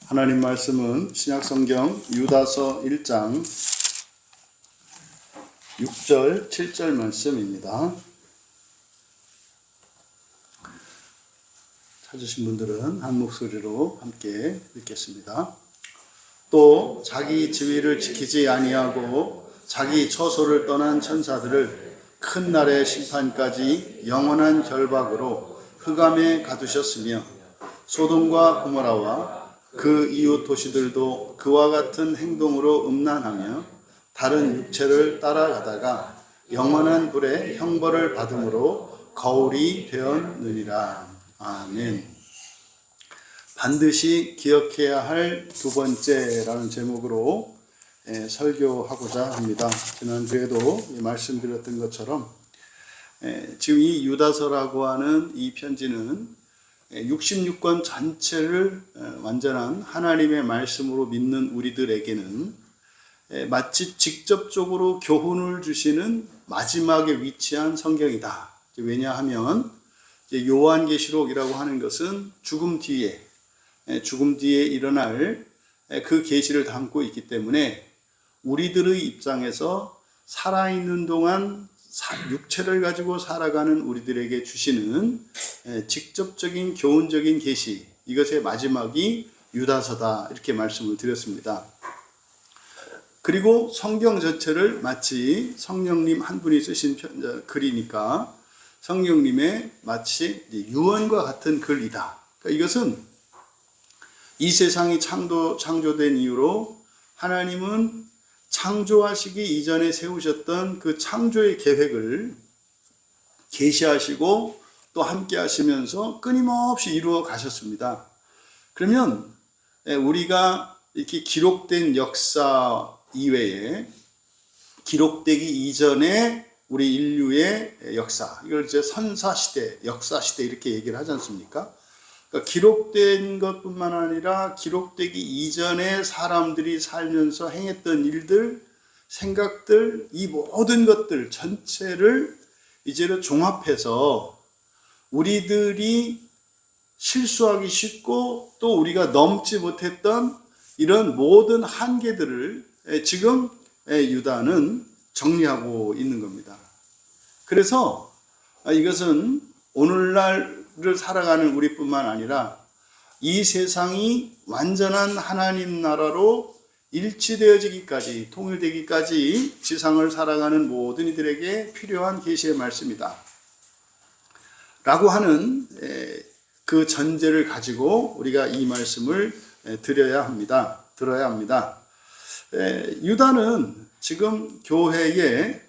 하나님 말씀은 신약성경 유다서 1장 6절 7절 말씀입니다. 찾으신 분들은 한 목소리로 함께 읽겠습니다. 또 자기 지위를 지키지 아니하고 자기 처소를 떠난 천사들을 큰 날의 심판까지 영원한 결박으로 흑암에 가두셨으며 소돔과 고모라와 그 이웃 도시들도 그와 같은 행동으로 음란하며 다른 육체를 따라가다가 영원한 불의 형벌을 받음으로 거울이 되었느니라. 아멘. 반드시 기억해야 할 두 번째라는 제목으로 설교하고자 합니다. 지난주에도 말씀드렸던 것처럼 지금 이 유다서라고 하는 이 편지는 66권 전체를 완전한 하나님의 말씀으로 믿는 우리들에게는 마치 직접적으로 교훈을 주시는 마지막에 위치한 성경이다. 왜냐하면 요한계시록이라고 하는 것은 죽음 뒤에 일어날 그 계시를 담고 있기 때문에 우리들의 입장에서 살아있는 동안 육체를 가지고 살아가는 우리들에게 주시는 직접적인 교훈적인 계시, 이것의 마지막이 유다서다, 이렇게 말씀을 드렸습니다. 그리고 성경 전체를 마치 성령님 한 분이 쓰신 글이니까 성령님의 마치 유언과 같은 글이다. 그러니까 이것은 이 세상이 창조된 이후로 하나님은 창조하시기 이전에 세우셨던 그 창조의 계획을 계시하시고 또 함께 하시면서 끊임없이 이루어 가셨습니다. 그러면 우리가 이렇게 기록된 역사 이외에 기록되기 이전에 우리 인류의 역사, 이걸 이제 선사시대, 역사시대 이렇게 얘기를 하지 않습니까? 그러니까 기록된 것뿐만 아니라 기록되기 이전에 사람들이 살면서 행했던 일들, 생각들, 이 모든 것들 전체를 이제는 종합해서 우리들이 실수하기 쉽고 또 우리가 넘지 못했던 이런 모든 한계들을 지금 유다는 정리하고 있는 겁니다. 그래서 이것은 오늘날을 살아가는 우리뿐만 아니라 이 세상이 완전한 하나님 나라로 일치되어지기까지, 통일되기까지 지상을 살아가는 모든 이들에게 필요한 계시의 말씀이다 라고 하는 그 전제를 가지고 우리가 이 말씀을 들어야 합니다. 유다는 지금 교회에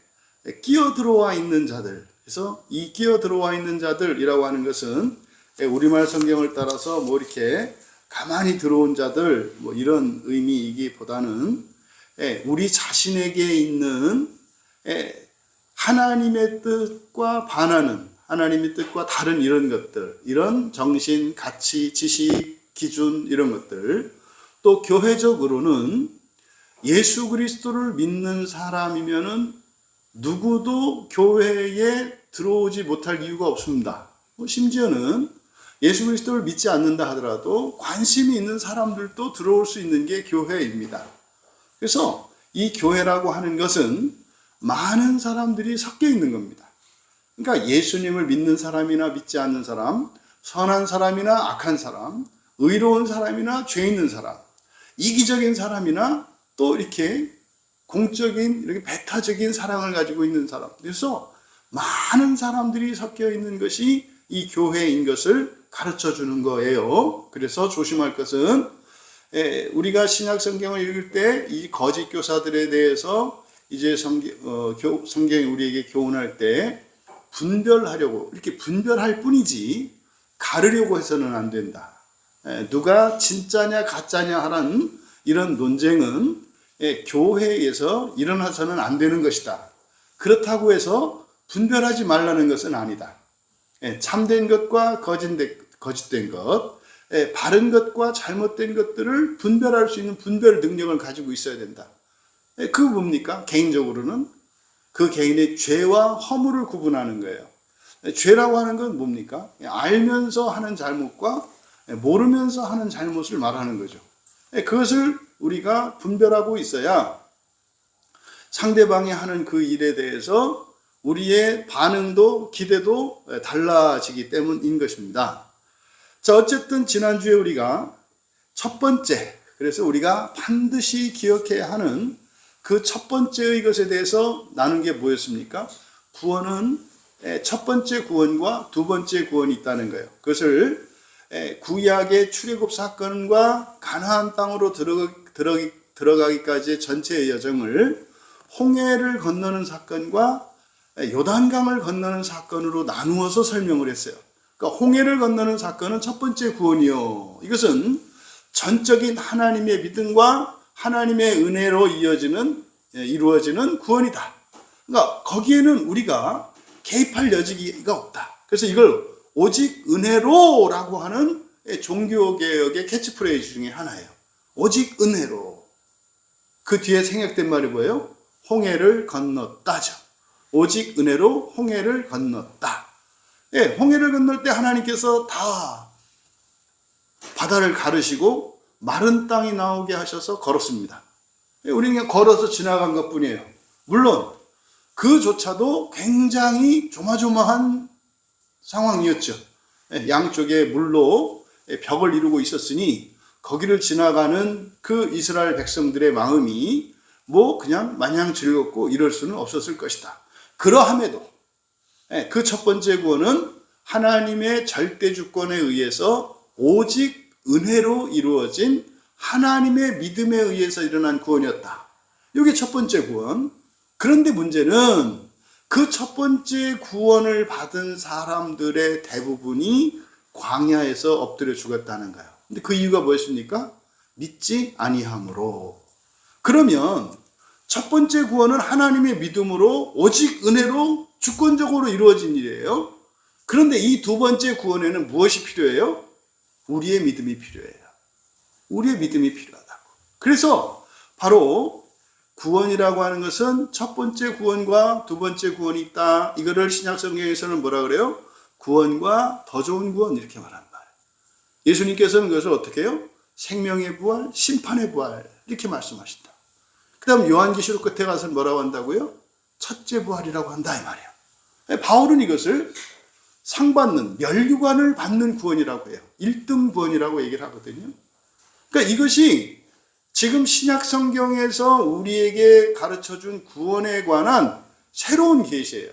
끼어들어와 있는 자들, 그래서 이 끼어들어와 있는 자들이라고 하는 것은 우리말 성경을 따라서 뭐 이렇게 가만히 들어온 자들, 뭐 이런 의미이기보다는 우리 자신에게 있는 하나님의 뜻과 반하는, 하나님의 뜻과 다른 이런 것들, 이런 정신, 가치, 지식, 기준, 이런 것들, 또 교회적으로는 예수 그리스도를 믿는 사람이면은 누구도 교회에 들어오지 못할 이유가 없습니다. 심지어는 예수 그리스도를 믿지 않는다 하더라도 관심이 있는 사람들도 들어올 수 있는 게 교회입니다. 그래서 이 교회라고 하는 것은 많은 사람들이 섞여 있는 겁니다. 그러니까 예수님을 믿는 사람이나 믿지 않는 사람, 선한 사람이나 악한 사람, 의로운 사람이나 죄 있는 사람, 이기적인 사람이나 또 이렇게 공적인, 이렇게 배타적인 사랑을 가지고 있는 사람. 그래서 많은 사람들이 섞여 있는 것이 이 교회인 것을 가르쳐 주는 거예요. 그래서 조심할 것은 우리가 신약 성경을 읽을 때 이 거짓 교사들에 대해서 이제 성경이 우리에게 교훈할 때 분별하려고, 이렇게 분별할 뿐이지 가르려고 해서는 안 된다. 누가 진짜냐 가짜냐 하는 이런 논쟁은 교회에서 일어나서는 안 되는 것이다. 그렇다고 해서 분별하지 말라는 것은 아니다. 참된 것과 거짓된 것, 바른 것과 잘못된 것들을 분별할 수 있는 분별 능력을 가지고 있어야 된다. 그거 뭡니까? 개인적으로는 그 개인의 죄와 허물을 구분하는 거예요. 죄라고 하는 건 뭡니까? 알면서 하는 잘못과 모르면서 하는 잘못을 말하는 거죠. 그것을 우리가 분별하고 있어야 상대방이 하는 그 일에 대해서 우리의 반응도 기대도 달라지기 때문인 것입니다. 자, 어쨌든 지난주에 우리가 첫 번째, 그래서 우리가 반드시 기억해야 하는 그 첫 번째의 것에 대해서 나눈 게 뭐였습니까? 구원은 첫 번째 구원과 두 번째 구원이 있다는 거예요. 그것을 구약의 출애굽 사건과 가나안 땅으로 들어가기까지의 전체의 여정을 홍해를 건너는 사건과 요단강을 건너는 사건으로 나누어서 설명을 했어요. 그러니까 홍해를 건너는 사건은 첫 번째 구원이요. 이것은 전적인 하나님의 믿음과 하나님의 은혜로 이루어지는 구원이다. 그러니까 거기에는 우리가 개입할 여지가 없다. 그래서 이걸 오직 은혜로라고 하는 종교개혁의 캐치프레이즈 중에 하나예요. 오직 은혜로. 그 뒤에 생략된 말이 뭐예요? 홍해를 건넜다죠. 오직 은혜로 홍해를 건넜다. 예, 홍해를 건널 때 하나님께서 다 바다를 가르시고 마른 땅이 나오게 하셔서 걸었습니다. 예, 우리는 그냥 걸어서 지나간 것 뿐이에요. 물론 그조차도 굉장히 조마조마한 상황이었죠. 예, 양쪽에 물로 벽을 이루고 있었으니 거기를 지나가는 그 이스라엘 백성들의 마음이 뭐 그냥 마냥 즐겁고 이럴 수는 없었을 것이다. 그러함에도 그 첫 번째 구원은 하나님의 절대 주권에 의해서 오직 은혜로 이루어진 하나님의 믿음에 의해서 일어난 구원이었다. 이게 첫 번째 구원. 그런데 문제는 그 첫 번째 구원을 받은 사람들의 대부분이 광야에서 엎드려 죽었다는 거예요. 근데 그 이유가 무엇입니까? 믿지 아니함으로. 그러면 첫 번째 구원은 하나님의 믿음으로 오직 은혜로 주권적으로 이루어진 일이에요. 그런데 이 두 번째 구원에는 무엇이 필요해요? 우리의 믿음이 필요해요. 우리의 믿음이 필요하다고. 그래서 바로 구원이라고 하는 것은 첫 번째 구원과 두 번째 구원이 있다. 이거를 신약 성경에서는 뭐라 그래요? 구원과 더 좋은 구원 이렇게 말한다. 예수님께서는 그것을 어떻게 해요? 생명의 부활, 심판의 부활 이렇게 말씀하신다. 그 다음 요한계시록 끝에 가서 뭐라고 한다고요? 첫째 부활이라고 한다 이 말이에요. 바울은 이것을 상받는, 면류관을 받는 구원이라고 해요. 1등 구원이라고 얘기를 하거든요. 그러니까 이것이 지금 신약 성경에서 우리에게 가르쳐준 구원에 관한 새로운 계시예요.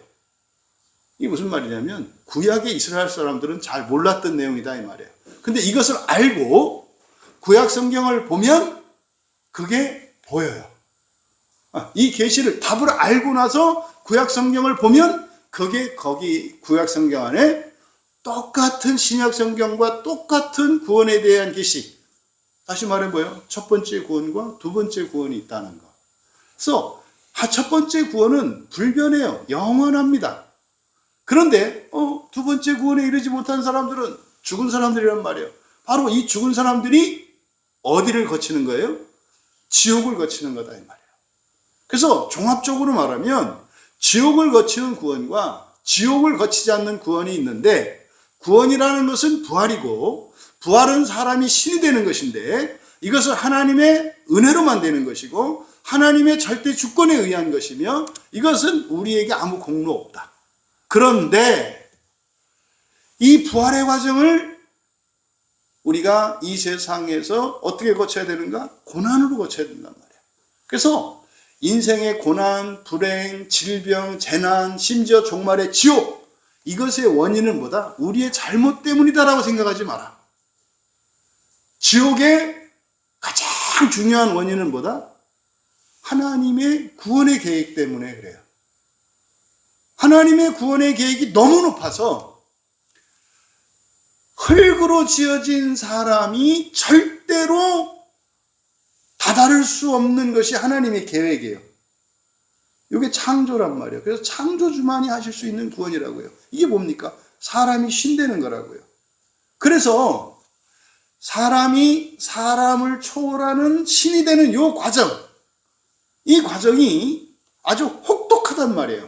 이게 무슨 말이냐면 구약의 이스라엘 사람들은 잘 몰랐던 내용이다 이 말이에요. 근데 이것을 알고 구약 성경을 보면 그게 보여요. 이 계시를 답을 알고 나서 구약 성경을 보면 그게 거기 구약 성경 안에 똑같은 신약 성경과 똑같은 구원에 대한 계시. 다시 말해 뭐예요? 첫 번째 구원과 두 번째 구원이 있다는 거. 그래서 첫 번째 구원은 불변해요. 영원합니다. 그런데 두 번째 구원에 이르지 못한 사람들은 죽은 사람들이란 말이에요. 바로 이 죽은 사람들이 어디를 거치는 거예요? 지옥을 거치는 거다 이 말이에요. 그래서 종합적으로 말하면 지옥을 거치는 구원과 지옥을 거치지 않는 구원이 있는데 구원이라는 것은 부활이고 부활은 사람이 신이 되는 것인데 이것을 하나님의 은혜로만 되는 것이고 하나님의 절대 주권에 의한 것이며 이것은 우리에게 아무 공로 없다. 그런데 이 부활의 과정을 우리가 이 세상에서 어떻게 거쳐야 되는가? 고난으로 거쳐야 된단 말이에요. 그래서 인생의 고난, 불행, 질병, 재난, 심지어 종말의 지옥 이것의 원인은 뭐다? 우리의 잘못 때문이다라고 생각하지 마라. 지옥의 가장 중요한 원인은 뭐다? 하나님의 구원의 계획 때문에 그래요. 하나님의 구원의 계획이 너무 높아서 흙으로 지어진 사람이 절대로 다다를 수 없는 것이 하나님의 계획이에요. 이게 창조란 말이에요. 그래서 창조주만이 하실 수 있는 구원이라고요. 이게 뭡니까? 사람이 신되는 거라고요. 그래서 사람이 사람을 초월하는 신이 되는 이 과정, 이 과정이 아주 혹독하단 말이에요.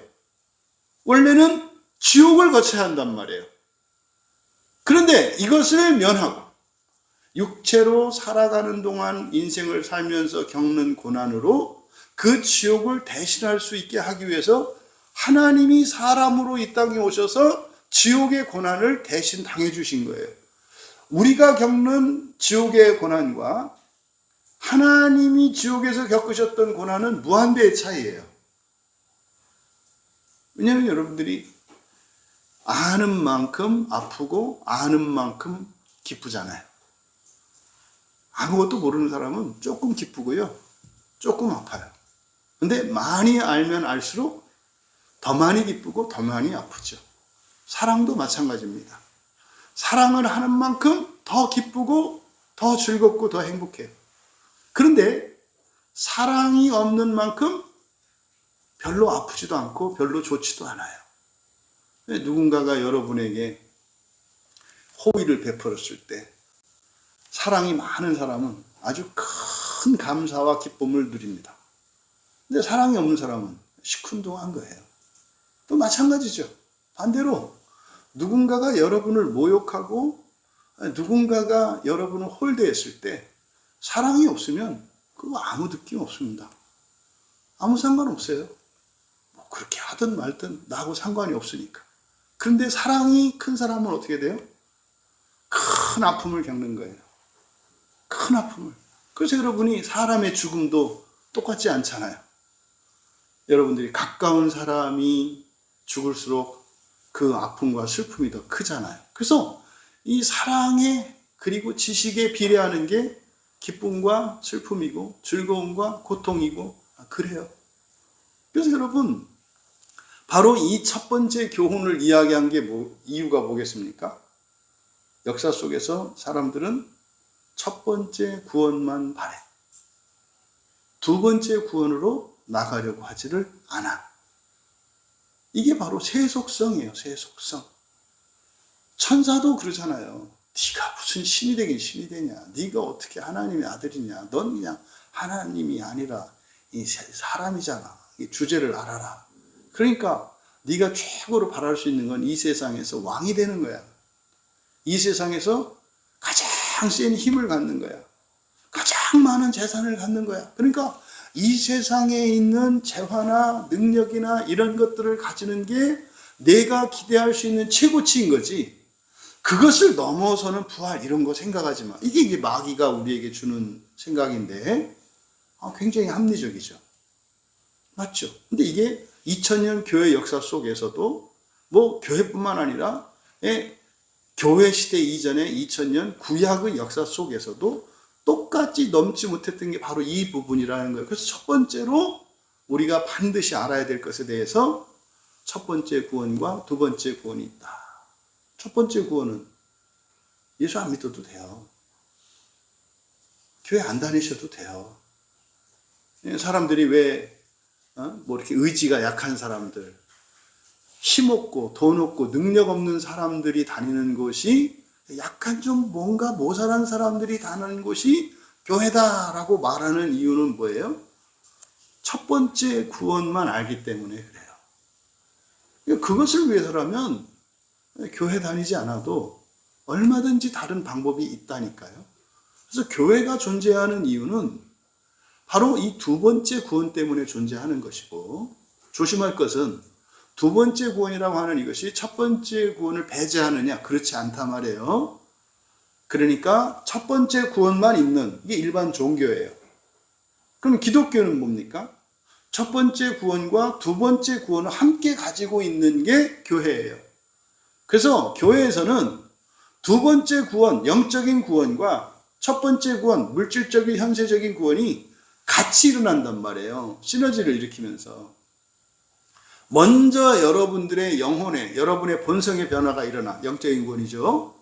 원래는 지옥을 거쳐야 한단 말이에요. 그런데 이것을 면하고 육체로 살아가는 동안 인생을 살면서 겪는 고난으로 그 지옥을 대신할 수 있게 하기 위해서 하나님이 사람으로 이 땅에 오셔서 지옥의 고난을 대신 당해 주신 거예요. 우리가 겪는 지옥의 고난과 하나님이 지옥에서 겪으셨던 고난은 무한대의 차이예요. 왜냐하면 여러분들이 아는 만큼 아프고 아는 만큼 기쁘잖아요. 아무것도 모르는 사람은 조금 기쁘고요, 조금 아파요. 근데 많이 알면 알수록 더 많이 기쁘고 더 많이 아프죠. 사랑도 마찬가지입니다. 사랑을 하는 만큼 더 기쁘고 더 즐겁고 더 행복해요. 그런데 사랑이 없는 만큼 별로 아프지도 않고 별로 좋지도 않아요. 누군가가 여러분에게 호의를 베풀었을 때 사랑이 많은 사람은 아주 큰 감사와 기쁨을 누립니다. 근데 사랑이 없는 사람은 시큰둥한 거예요. 또 마찬가지죠. 반대로 누군가가 여러분을 모욕하고 누군가가 여러분을 홀대했을 때 사랑이 없으면 그거 아무 느낌 없습니다. 아무 상관없어요. 뭐 그렇게 하든 말든 나하고 상관이 없으니까. 그런데 사랑이 큰 사람은 어떻게 돼요? 큰 아픔을 겪는 거예요. 큰 아픔을. 그래서 여러분이 사람의 죽음도 똑같지 않잖아요. 여러분들이 가까운 사람이 죽을수록 그 아픔과 슬픔이 더 크잖아요. 그래서 이 사랑에 그리고 지식에 비례하는 게 기쁨과 슬픔이고 즐거움과 고통이고 그래요. 그래서 여러분 바로 이 첫 번째 교훈을 이야기한 게 이유가 뭐겠습니까? 역사 속에서 사람들은 첫 번째 구원만 바래. 두 번째 구원으로 나가려고 하지를 않아. 이게 바로 세속성이에요. 세속성. 천사도 그러잖아요. 네가 무슨 신이 되긴 신이 되냐. 네가 어떻게 하나님의 아들이냐. 넌 그냥 하나님이 아니라 이 사람이잖아. 이 주제를 알아라. 그러니까 네가 최고로 바랄 수 있는 건 이 세상에서 왕이 되는 거야. 이 세상에서 가장 센 힘을 갖는 거야. 가장 많은 재산을 갖는 거야. 그러니까 이 세상에 있는 재화나 능력이나 이런 것들을 가지는 게 내가 기대할 수 있는 최고치인 거지. 그것을 넘어서는 부활 이런 거 생각하지 마. 이게 마귀가 우리에게 주는 생각인데 굉장히 합리적이죠. 맞죠? 근데 이게 2000년 교회 역사 속에서도 뭐 교회뿐만 아니라 교회 시대 이전의 2000년 구약의 역사 속에서도 똑같이 넘지 못했던 게 바로 이 부분이라는 거예요. 그래서 첫 번째로 우리가 반드시 알아야 될 것에 대해서 첫 번째 구원과 두 번째 구원이 있다. 첫 번째 구원은 예수 안 믿어도 돼요. 교회 안 다니셔도 돼요. 사람들이 왜 뭐 이렇게 의지가 약한 사람들, 힘없고 돈 없고 능력 없는 사람들이 다니는 곳이 약간 좀 뭔가 모자란 사람들이 다니는 곳이 교회다라고 말하는 이유는 뭐예요? 첫 번째 구원만 알기 때문에 그래요. 그것을 위해서라면 교회 다니지 않아도 얼마든지 다른 방법이 있다니까요. 그래서 교회가 존재하는 이유는 바로 이 두 번째 구원 때문에 존재하는 것이고, 조심할 것은 두 번째 구원이라고 하는 이것이 첫 번째 구원을 배제하느냐, 그렇지 않단 말이에요. 그러니까 첫 번째 구원만 있는 이게 일반 종교예요. 그럼 기독교는 뭡니까? 첫 번째 구원과 두 번째 구원을 함께 가지고 있는 게 교회예요. 그래서 교회에서는 두 번째 구원, 영적인 구원과 첫 번째 구원, 물질적인 현세적인 구원이 같이 일어난단 말이에요. 시너지를 일으키면서. 먼저 여러분들의 영혼에, 여러분의 본성의 변화가 일어나. 영적인 구원이죠.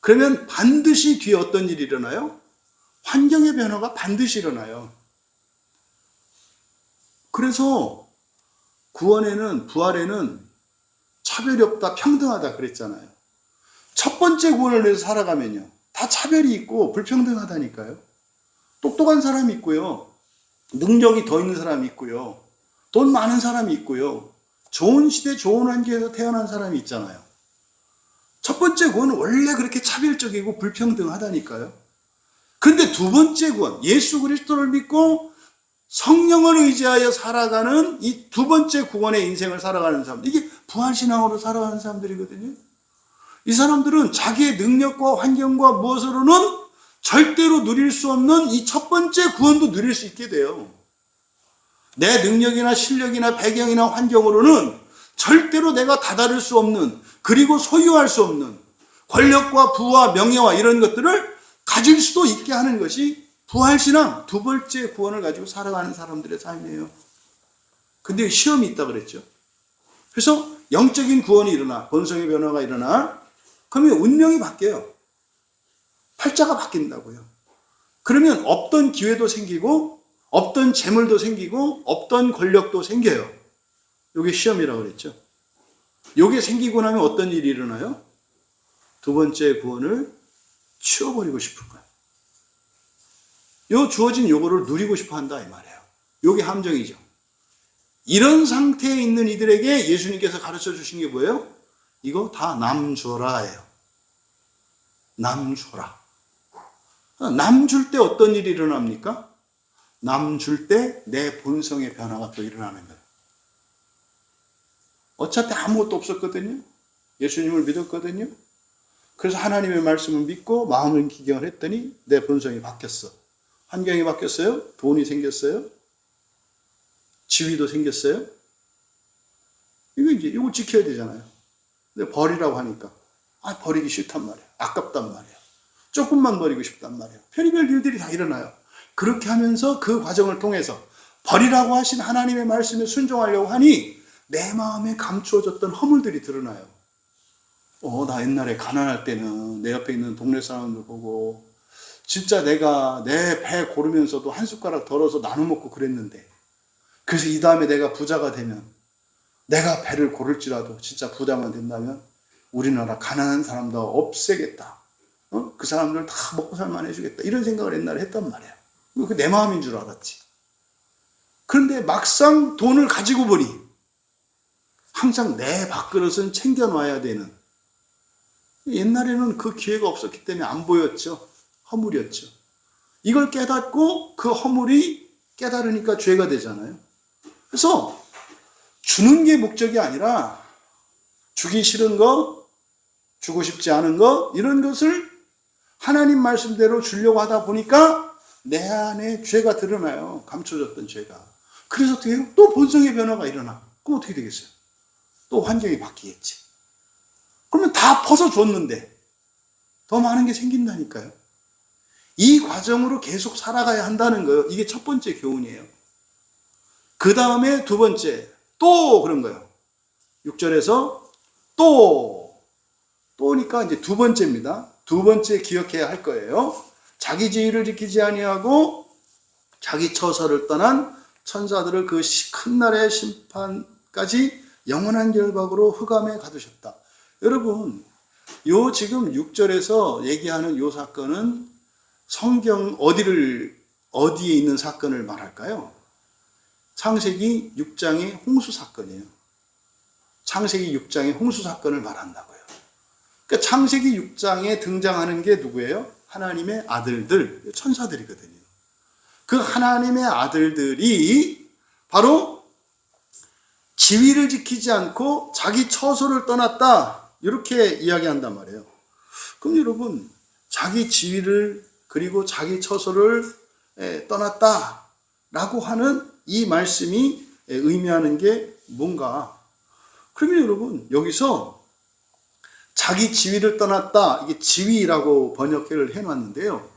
그러면 반드시 뒤에 어떤 일이 일어나요? 환경의 변화가 반드시 일어나요. 그래서 구원에는, 부활에는 차별이 없다, 평등하다 그랬잖아요. 첫 번째 구원을 위해서 살아가면요, 다 차별이 있고 불평등하다니까요. 똑똑한 사람이 있고요, 능력이 더 있는 사람이 있고요, 돈 많은 사람이 있고요, 좋은 시대 좋은 환경에서 태어난 사람이 있잖아요. 첫 번째 구원은 원래 그렇게 차별적이고 불평등하다니까요. 근데 두 번째 구원, 예수 그리스도를 믿고 성령을 의지하여 살아가는 이 두 번째 구원의 인생을 살아가는 사람들, 이게 부활신앙으로 살아가는 사람들이거든요. 이 사람들은 자기의 능력과 환경과 무엇으로는 절대로 누릴 수 없는 이 첫 번째 구원도 누릴 수 있게 돼요. 내 능력이나 실력이나 배경이나 환경으로는 절대로 내가 다다를 수 없는, 그리고 소유할 수 없는 권력과 부와 명예와 이런 것들을 가질 수도 있게 하는 것이 부활신앙 두 번째 구원을 가지고 살아가는 사람들의 삶이에요. 근데 시험이 있다 그랬죠. 그래서 영적인 구원이 일어나, 본성의 변화가 일어나, 그러면 운명이 바뀌어요. 팔자가 바뀐다고요. 그러면 없던 기회도 생기고, 없던 재물도 생기고, 없던 권력도 생겨요. 이게 시험이라고 그랬죠. 이게 생기고 나면 어떤 일이 일어나요? 두 번째 구원을 치워버리고 싶은 거예요. 요 주어진 요거를 누리고 싶어 한다 이 말이에요. 요게 함정이죠. 이런 상태에 있는 이들에게 예수님께서 가르쳐 주신 게 뭐예요? 이거 다 남 줘라예요. 남 줘라. 남 줄 때 어떤 일이 일어납니까? 남 줄 때 내 본성의 변화가 또 일어나는 거예요. 어차피 아무것도 없었거든요. 예수님을 믿었거든요. 그래서 하나님의 말씀을 믿고 마음을 기경을 했더니 내 본성이 바뀌었어. 환경이 바뀌었어요. 돈이 생겼어요. 지위도 생겼어요. 이거 지켜야 되잖아요. 근데 버리라고 하니까 버리기 싫단 말이에요. 아깝단 말이에요. 조금만 버리고 싶단 말이에요. 별의별 일들이 다 일어나요. 그렇게 하면서 그 과정을 통해서 버리라고 하신 하나님의 말씀에 순종하려고 하니 내 마음에 감추어졌던 허물들이 드러나요. 나 옛날에 가난할 때는 내 옆에 있는 동네 사람들 보고 진짜 내가 내 배 고르면서도 한 숟가락 덜어서 나눠 먹고 그랬는데, 그래서 이 다음에 내가 부자가 되면 내가 배를 고를지라도 진짜 부자만 된다면 우리나라 가난한 사람도 없애겠다. 그 사람들 다 먹고 살만 해주겠다. 이런 생각을 옛날에 했단 말이야. 그게 내 마음인 줄 알았지. 그런데 막상 돈을 가지고 보니 항상 내 밥그릇은 챙겨놔야 되는, 옛날에는 그 기회가 없었기 때문에 안 보였죠. 허물이었죠. 이걸 깨닫고 그 허물이 깨달으니까 죄가 되잖아요. 그래서 주는 게 목적이 아니라 주기 싫은 거, 주고 싶지 않은 거, 이런 것을 하나님 말씀대로 주려고 하다 보니까 내 안에 죄가 드러나요. 감춰졌던 죄가. 그래서 어떻게 해요? 또 본성의 변화가 일어나. 그럼 어떻게 되겠어요? 또 환경이 바뀌겠지. 그러면 다 벗어줬는데 더 많은 게 생긴다니까요. 이 과정으로 계속 살아가야 한다는 거예요. 이게 첫 번째 교훈이에요. 그 다음에 두 번째, 또 그런 거예요. 6절에서 또니까 이제 두 번째입니다. 두 번째 기억해야 할 거예요. 자기 지위를 지키지 아니하고 자기 처소를 떠난 천사들을 그 큰 날의 심판까지 영원한 결박으로 흑암에 가두셨다. 여러분, 요 지금 6절에서 얘기하는 요 사건은 성경 어디에 있는 사건을 말할까요? 창세기 6장의 홍수 사건이에요. 창세기 6장의 홍수 사건을 말한다고요. 그러니까 창세기 6장에 등장하는 게 누구예요? 하나님의 아들들, 천사들이거든요. 그 하나님의 아들들이 바로 지위를 지키지 않고 자기 처소를 떠났다, 이렇게 이야기한단 말이에요. 그럼 여러분, 자기 지위를 그리고 자기 처소를 떠났다라고 하는 이 말씀이 의미하는 게 뭔가? 그러면 여러분, 여기서 자기 지위를 떠났다, 이게 지위라고 번역을 해놨는데요.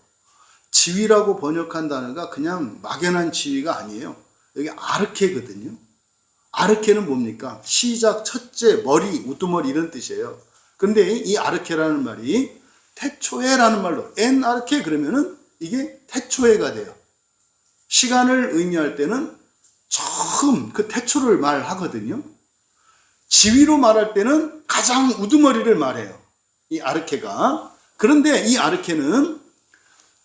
지위라고 번역한 단어가 그냥 막연한 지위가 아니에요. 여기 아르케거든요. 아르케는 뭡니까? 시작, 첫째, 머리, 우두머리 이런 뜻이에요. 그런데 이 아르케라는 말이 태초에라는 말로, 엔 아르케 그러면은 이게 태초에가 돼요. 시간을 의미할 때는 처음 그 태초를 말하거든요. 지위로 말할 때는 가장 우두머리를 말해요. 이 아르케가. 그런데 이 아르케는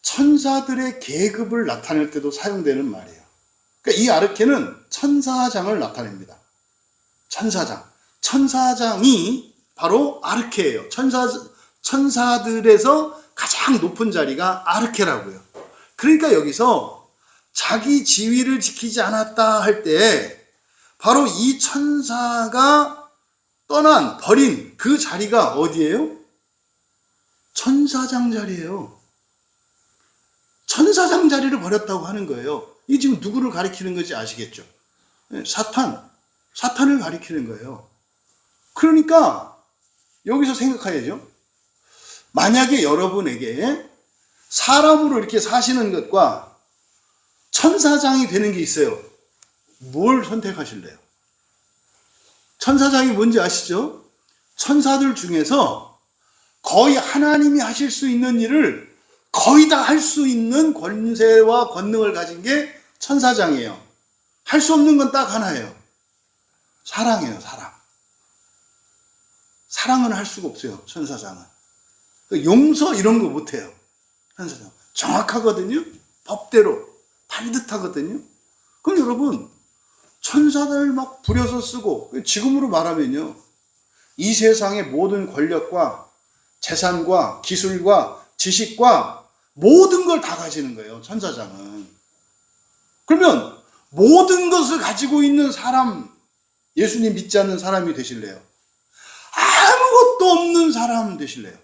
천사들의 계급을 나타낼 때도 사용되는 말이에요. 그러니까 이 아르케는 천사장을 나타냅니다. 천사장이 바로 아르케예요. 천사들에서 가장 높은 자리가 아르케라고요. 그러니까 여기서 자기 지위를 지키지 않았다 할 때 바로 이 천사가 버린 그 자리가 어디예요? 천사장 자리예요. 천사장 자리를 버렸다고 하는 거예요. 이게 지금 누구를 가리키는 건지 아시겠죠? 사탄을 가리키는 거예요. 그러니까 여기서 생각해야죠. 만약에 여러분에게 사람으로 이렇게 사시는 것과 천사장이 되는 게 있어요. 뭘 선택하실래요? 천사장이 뭔지 아시죠? 천사들 중에서 거의 하나님이 하실 수 있는 일을 거의 다 할 수 있는 권세와 권능을 가진 게 천사장이에요. 할 수 없는 건 딱 하나예요. 사랑이에요, 사랑. 사랑은 할 수가 없어요, 천사장은. 용서 이런 거 못해요, 천사장. 정확하거든요. 법대로 반듯하거든요. 그럼 여러분, 천사들 막 부려서 쓰고, 지금으로 말하면요, 이 세상의 모든 권력과 재산과 기술과 지식과 모든 걸 다 가지는 거예요, 천사장은. 그러면 모든 것을 가지고 있는 사람, 예수님 믿지 않는 사람이 되실래요? 아무것도 없는 사람 되실래요?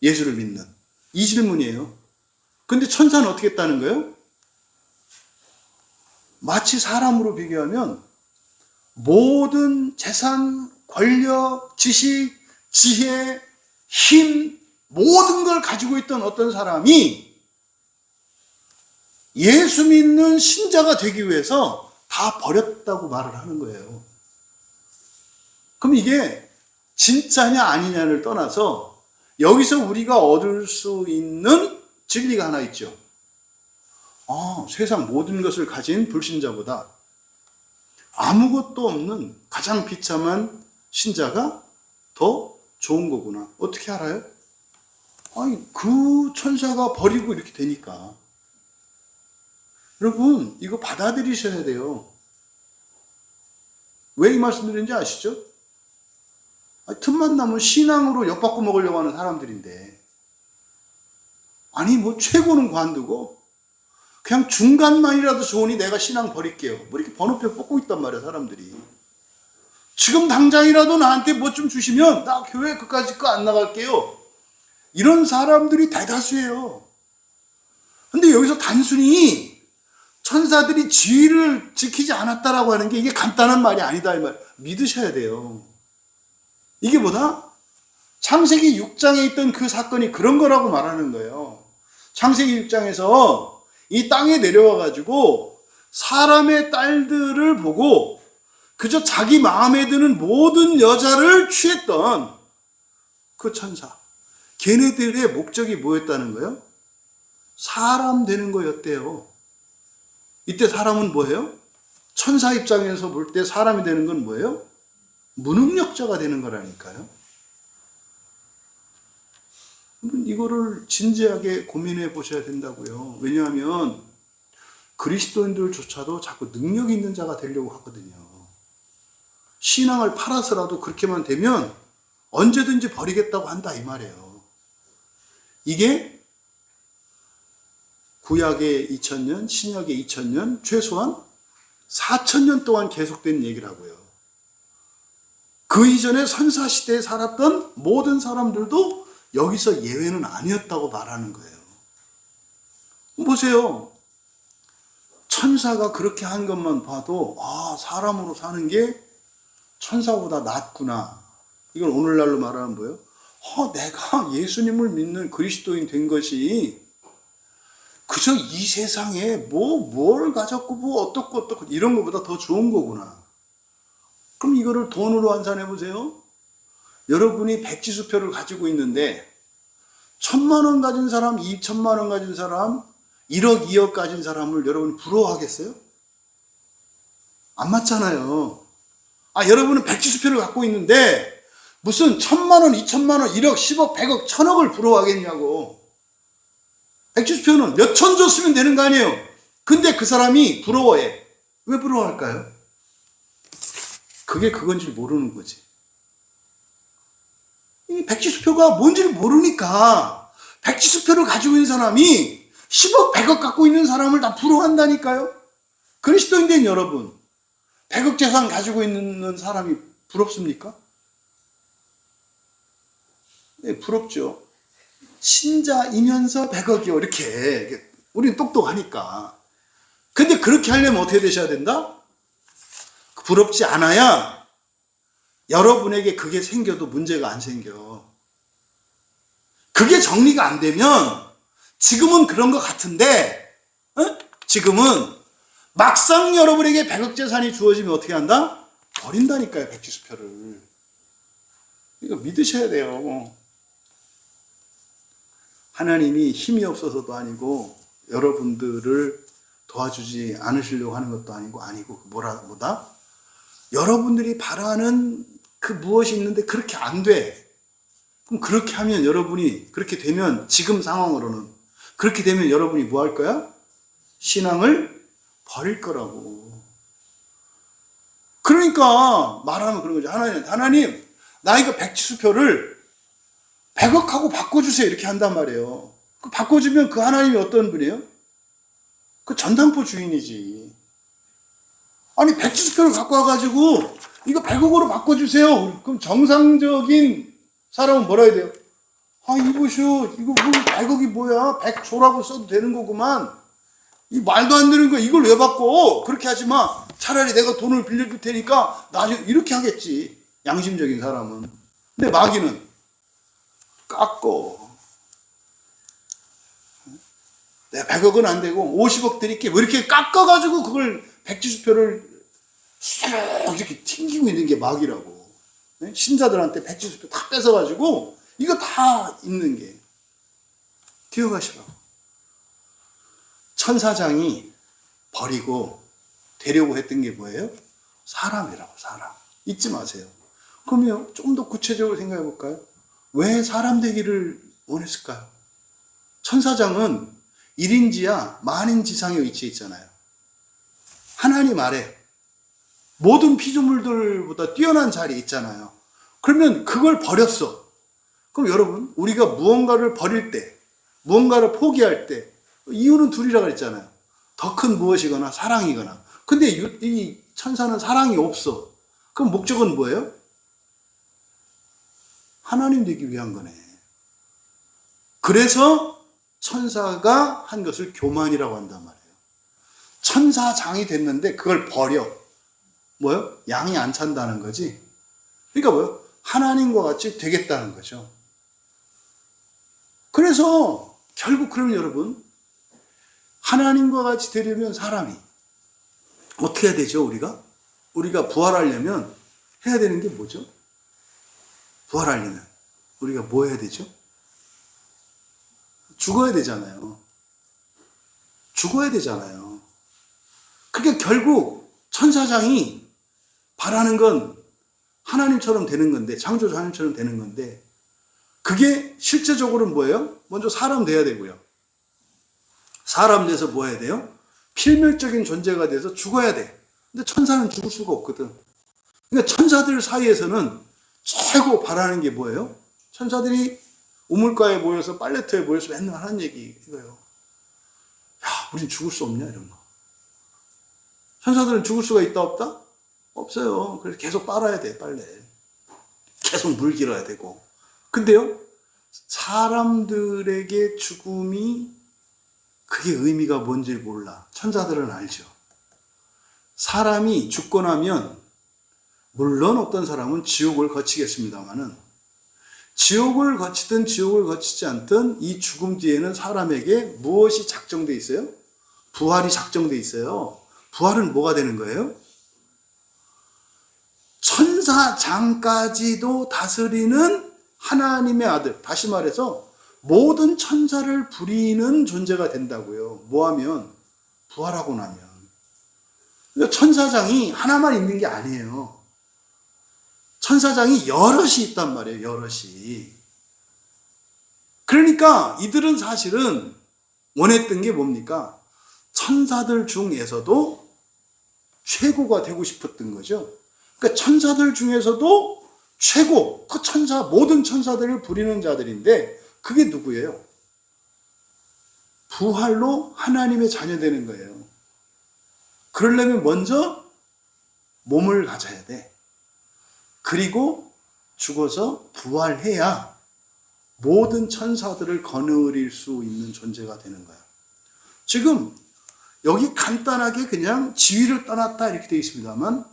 예수를 믿는. 이 질문이에요. 근데 천사는 어떻게 했다는 거예요? 마치 사람으로 비교하면 모든 재산, 권력, 지식, 지혜, 힘, 모든 걸 가지고 있던 어떤 사람이 예수 믿는 신자가 되기 위해서 다 버렸다고 말을 하는 거예요. 그럼 이게 진짜냐 아니냐를 떠나서 여기서 우리가 얻을 수 있는 진리가 하나 있죠. 세상 모든 것을 가진 불신자보다 아무것도 없는 가장 비참한 신자가 더 좋은 거구나. 어떻게 알아요? 그 천사가 버리고 이렇게 되니까. 여러분, 이거 받아들이셔야 돼요. 왜 이 말씀 드리는지 아시죠? 틈만 나면 신앙으로 엿바꿔 먹으려고 하는 사람들인데, 뭐 최고는 관두고 그냥 중간만이라도 좋으니 내가 신앙 버릴게요. 뭐 이렇게 번호표 뽑고 있단 말이야, 사람들이. 지금 당장이라도 나한테 뭐 좀 주시면 나 교회 그까짓 거 안 나갈게요. 이런 사람들이 대다수예요. 근데 여기서 단순히 천사들이 지위를 지키지 않았다라고 하는 게 이게 간단한 말이 아니다, 이 말. 믿으셔야 돼요. 이게 뭐다? 창세기 6장에 있던 그 사건이 그런 거라고 말하는 거예요. 창세기 6장에서 이 땅에 내려와가지고 사람의 딸들을 보고 그저 자기 마음에 드는 모든 여자를 취했던 그 천사. 걔네들의 목적이 뭐였다는 거예요? 사람 되는 거였대요. 이때 사람은 뭐예요? 천사 입장에서 볼 때 사람이 되는 건 뭐예요? 무능력자가 되는 거라니까요. 이거를 진지하게 고민해 보셔야 된다고요. 왜냐하면 그리스도인들조차도 자꾸 능력 있는 자가 되려고 하거든요. 신앙을 팔아서라도 그렇게만 되면 언제든지 버리겠다고 한다, 이 말이에요. 이게 구약의 2000년, 신약의 2000년, 최소한 4000년 동안 계속된 얘기라고요. 그 이전에 선사시대에 살았던 모든 사람들도 여기서 예외는 아니었다고 말하는 거예요. 보세요. 천사가 그렇게 한 것만 봐도 사람으로 사는 게 천사보다 낫구나. 이걸 오늘날로 말하면 뭐예요? 내가 예수님을 믿는 그리스도인 된 것이 그저 이 세상에 뭘 가졌고 어떻고 이런 것보다 더 좋은 거구나. 그럼 이거를 돈으로 환산해 보세요. 여러분이 백지수표를 가지고 있는데 1000만 원 가진 사람, 2000만 원 가진 사람, 1억, 2억 가진 사람을 여러분이 부러워하겠어요? 안 맞잖아요. 여러분은 백지수표를 갖고 있는데 무슨 1000만 원, 2000만 원, 1억, 10억, 100억, 1000억을 부러워하겠냐고. 백지수표는 몇 천 줬으면 되는 거 아니에요. 근데 그 사람이 부러워해. 왜 부러워할까요? 그게 그건지 모르는 거지. 이 백지수표가 뭔지를 모르니까 백지수표를 가지고 있는 사람이 10억, 100억 갖고 있는 사람을 다 부러워한다니까요. 그리스도인된 여러분, 100억 재산 가지고 있는 사람이 부럽습니까? 네, 부럽죠. 신자이면서 100억이요. 이렇게. 우리는 똑똑하니까. 근데 그렇게 하려면 어떻게 되셔야 된다? 부럽지 않아야 여러분에게 그게 생겨도 문제가 안 생겨. 그게 정리가 안 되면 지금은 그런 것 같은데 지금은 막상 여러분에게 100억 재산이 주어지면 어떻게 한다? 버린다니까요. 백지수표를. 이거 믿으셔야 돼요. 하나님이 힘이 없어서도 아니고 여러분들을 도와주지 않으시려고 하는 것도 아니고 뭐다? 여러분들이 바라는 그 무엇이 있는데 그렇게 안 돼. 그럼 그렇게 하면 여러분이 그렇게 되면 지금 상황으로는 그렇게 되면 여러분이 뭐 할 거야? 신앙을 버릴 거라고. 그러니까 말하면 그런 거죠. 하나님 나 이거 백지수표를 100억하고 바꿔주세요. 이렇게 한단 말이에요. 그 바꿔주면 그 하나님이 어떤 분이에요? 그 전당포 주인이지. 아니 백지수표를 갖고 와가지고 이거 100억으로 바꿔주세요. 그럼 정상적인 사람은 뭐라 해야 돼요? 아 이보시오, 이거 100억이 뭐야? 100조라고 써도 되는 거구만. 이 말도 안 되는 거 이걸 왜 바꿔? 그렇게 하지 마. 차라리 내가 돈을 빌려줄 테니까 나중에 이렇게 하겠지. 양심적인 사람은. 근데 마귀는 깎고 내가 100억은 안 되고 50억 드릴게. 뭐 이렇게 깎아가지고 그걸 백지수표를 쑥 이렇게 튕기고 있는 게 마귀라고. 신자들한테 백지수표 다 뺏어가지고 이거 다 있는 게. 뛰어가시라고. 천사장이 버리고 되려고 했던 게 뭐예요? 사람이라고. 사람. 잊지 마세요. 그러면 좀 더 구체적으로 생각해 볼까요? 왜 사람 되기를 원했을까요? 천사장은 1인지야 만인지상에 위치해 있잖아요. 하나님 아래 모든 피조물들보다 뛰어난 자리에 있잖아요. 그러면 그걸 버렸어. 그럼 여러분, 우리가 무언가를 버릴 때, 무언가를 포기할 때 이유는 둘이라고 했잖아요. 더 큰 무엇이거나 사랑이거나. 근데 이 천사는 사랑이 없어. 그럼 목적은 뭐예요? 하나님 되기 위한 거네. 그래서 천사가 한 것을 교만이라고 한단 말이에요. 천사장이 됐는데 그걸 버려. 뭐요? 양이 안 찬다는 거지. 그러니까 뭐요? 하나님과 같이 되겠다는 거죠. 그래서 결국 그러면 여러분, 하나님과 같이 되려면 사람이 어떻게 해야 되죠? 우리가 부활하려면 해야 되는 게 뭐죠? 부활하려면 우리가 뭐 해야 되죠? 죽어야 되잖아요. 그러니까 결국 천사장이 바라는 건 하나님처럼 되는 건데, 창조주 하나님처럼 되는 건데, 그게 실제적으로는 뭐예요? 먼저 사람 돼야 되고요. 사람 돼서 뭐 해야 돼요? 필멸적인 존재가 돼서 죽어야 돼. 근데 천사는 죽을 수가 없거든. 그러니까 천사들 사이에서는 최고 바라는 게 뭐예요? 천사들이 우물가에 모여서 빨래터에 모여서 맨날 하는 얘기 이거예요. 야, 우린 죽을 수 없냐? 이런 거. 천사들은 죽을 수가 있다 없다? 없어요. 그래서 계속 빨아야 돼, 빨래. 계속 물 길어야 되고. 근데요, 사람들에게 죽음이 그게 의미가 뭔지 몰라. 천사들은 알죠. 사람이 죽고 나면 물론 어떤 사람은 지옥을 거치겠습니다만은 지옥을 거치든 지옥을 거치지 않든 이 죽음 뒤에는 사람에게 무엇이 작정돼 있어요? 부활이 작정돼 있어요. 부활은 뭐가 되는 거예요? 천사장까지도 다스리는 하나님의 아들, 다시 말해서 모든 천사를 부리는 존재가 된다고요. 뭐하면? 부활하고 나면. 그러니까 천사장이 하나만 있는 게 아니에요. 천사장이 여럿이 있단 말이에요. 여럿이. 그러니까 이들은 사실은 원했던 게 뭡니까? 천사들 중에서도 최고가 되고 싶었던 거죠. 그러니까 천사들 중에서도 최고, 그 모든 천사들을 부리는 자들인데 그게 누구예요? 부활로 하나님의 자녀 되는 거예요. 그러려면 먼저 몸을 가져야 돼. 그리고 죽어서 부활해야 모든 천사들을 거느릴 수 있는 존재가 되는 거야. 지금 여기 간단하게 그냥 지위를 떠났다 이렇게 되어 있습니다만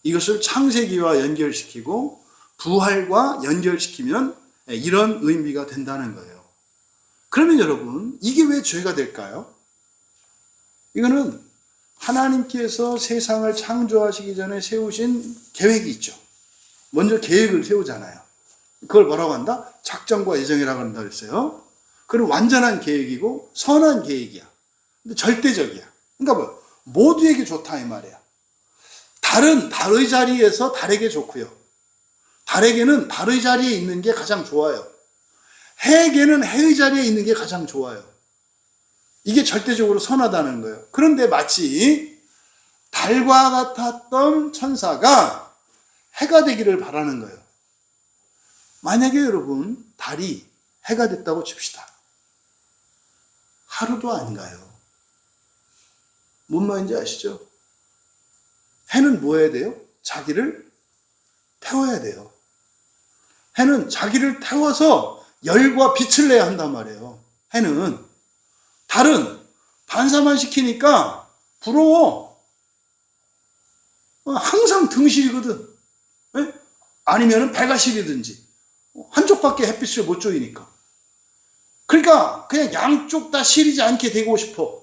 이것을 창세기와 연결시키고 부활과 연결시키면 이런 의미가 된다는 거예요. 그러면 여러분, 이게 왜 죄가 될까요? 이거는 하나님께서 세상을 창조하시기 전에 세우신 계획이 있죠. 먼저 계획을 세우잖아요. 그걸 뭐라고 한다? 작정과 예정이라고 한다 그랬어요. 그건 완전한 계획이고 선한 계획이야. 근데 절대적이야. 그러니까 뭐 모두에게 좋다 이 말이야. 달은 달의 자리에서 달에게 좋고요. 달에게는 달의 자리에 있는 게 가장 좋아요. 해에게는 해의 자리에 있는 게 가장 좋아요. 이게 절대적으로 선하다는 거예요. 그런데 마치 달과 같았던 천사가 해가 되기를 바라는 거예요. 만약에 여러분 달이 해가 됐다고 칩시다. 하루도 안 가요. 뭔 말인지 아시죠? 해는 뭐 해야 돼요? 자기를 태워야 돼요. 해는 자기를 태워서 열과 빛을 내야 한단 말이에요. 해는. 달은 반사만 시키니까 부러워. 항상 등실이거든. 아니면 배가 시리든지. 한쪽밖에 햇빛을 못 쬐니까. 그러니까 그냥 양쪽 다 시리지 않게 되고 싶어.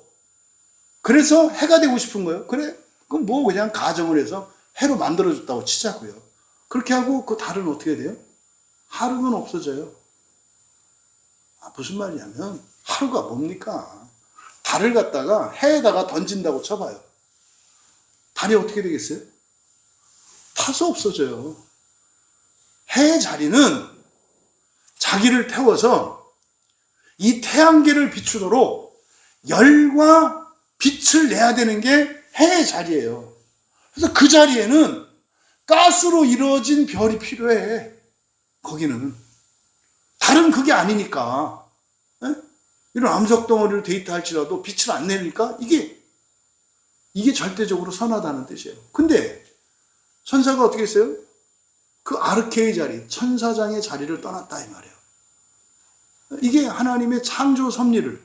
그래서 해가 되고 싶은 거예요. 그래? 그럼 뭐 그냥 가정을 해서 해로 만들어줬다고 치자고요. 그렇게 하고 그 달은 어떻게 돼요? 하루는 없어져요. 무슨 말이냐면 하루가 뭡니까? 달을 갖다가 해에다가 던진다고 쳐봐요. 달이 어떻게 되겠어요? 타서 없어져요. 해의 자리는 자기를 태워서 이 태양계를 비추도록 열과 빛을 내야 되는 게 해의 자리예요. 그래서 그 자리에는 가스로 이루어진 별이 필요해. 거기는. 달은 그게 아니니까. 이런 암석 덩어리로 데이트할지라도 빛을 안 내니까 이게 절대적으로 선하다는 뜻이에요. 근데 천사가 어떻게 했어요? 그 아르케의 자리, 천사장의 자리를 떠났다 이 말이에요. 이게 하나님의 창조 섭리를,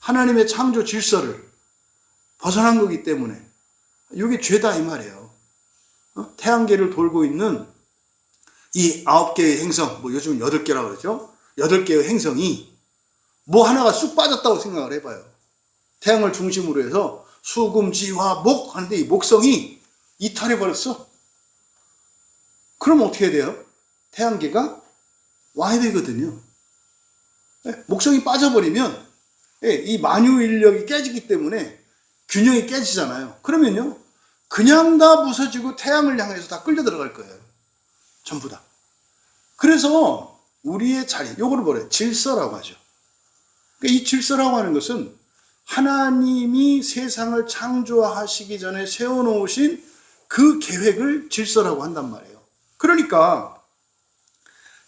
하나님의 창조 질서를 벗어난 거기 때문에 이게 죄다 이 말이에요. 태양계를 돌고 있는 이 9개의 행성, 뭐 요즘은 8개라고 그러죠. 8개의 행성이 뭐 하나가 쑥 빠졌다고 생각을 해봐요. 태양을 중심으로 해서 수금, 지화, 목 하는데 이 목성이 이탈해버렸어. 그럼 어떻게 돼요? 태양계가 와야 되거든요. 목성이 빠져버리면 이 만유 인력이 깨지기 때문에 균형이 깨지잖아요. 그러면요, 그냥 다 부서지고 태양을 향해서 다 끌려 들어갈 거예요. 전부 다. 그래서 우리의 자리, 요거를 뭐래요? 질서라고 하죠. 그러니까 이 질서라고 하는 것은 하나님이 세상을 창조하시기 전에 세워놓으신 그 계획을 질서라고 한단 말이에요. 그러니까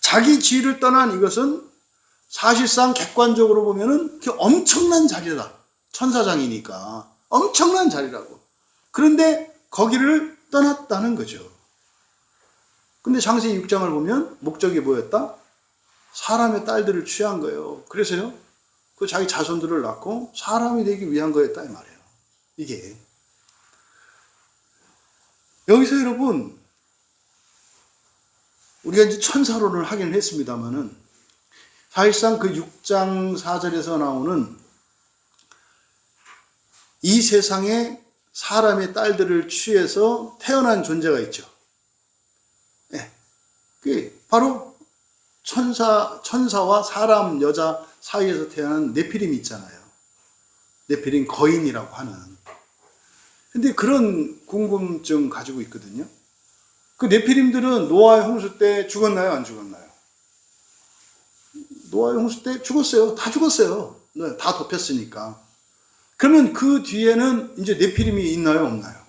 자기 지위를 떠난 이것은 사실상 객관적으로 보면은 엄청난 자리다. 천사장이니까 엄청난 자리라고. 그런데 거기를 떠났다는 거죠. 근데 창세기 6장을 보면 목적이 뭐였다? 사람의 딸들을 취한 거예요. 그래서요, 그 자기 자손들을 낳고 사람이 되기 위한 거였다 이 말이에요. 이게 여기서 여러분, 우리가 이제 천사론을 하긴 했습니다만은 사실상 그 6장 4절에서 나오는 이 세상에 사람의 딸들을 취해서 태어난 존재가 있죠. 네. 그게 바로 천사와 사람, 여자 사이에서 태어난 네피림이 있잖아요. 네피림 거인이라고 하는. 근데 그런 궁금증 가지고 있거든요. 그 네피림들은 노아의 홍수 때 죽었나요? 안 죽었나요? 노아의 홍수 때 죽었어요. 다 죽었어요. 네, 다 덮였으니까. 그러면 그 뒤에는 이제 네피림이 있나요? 없나요?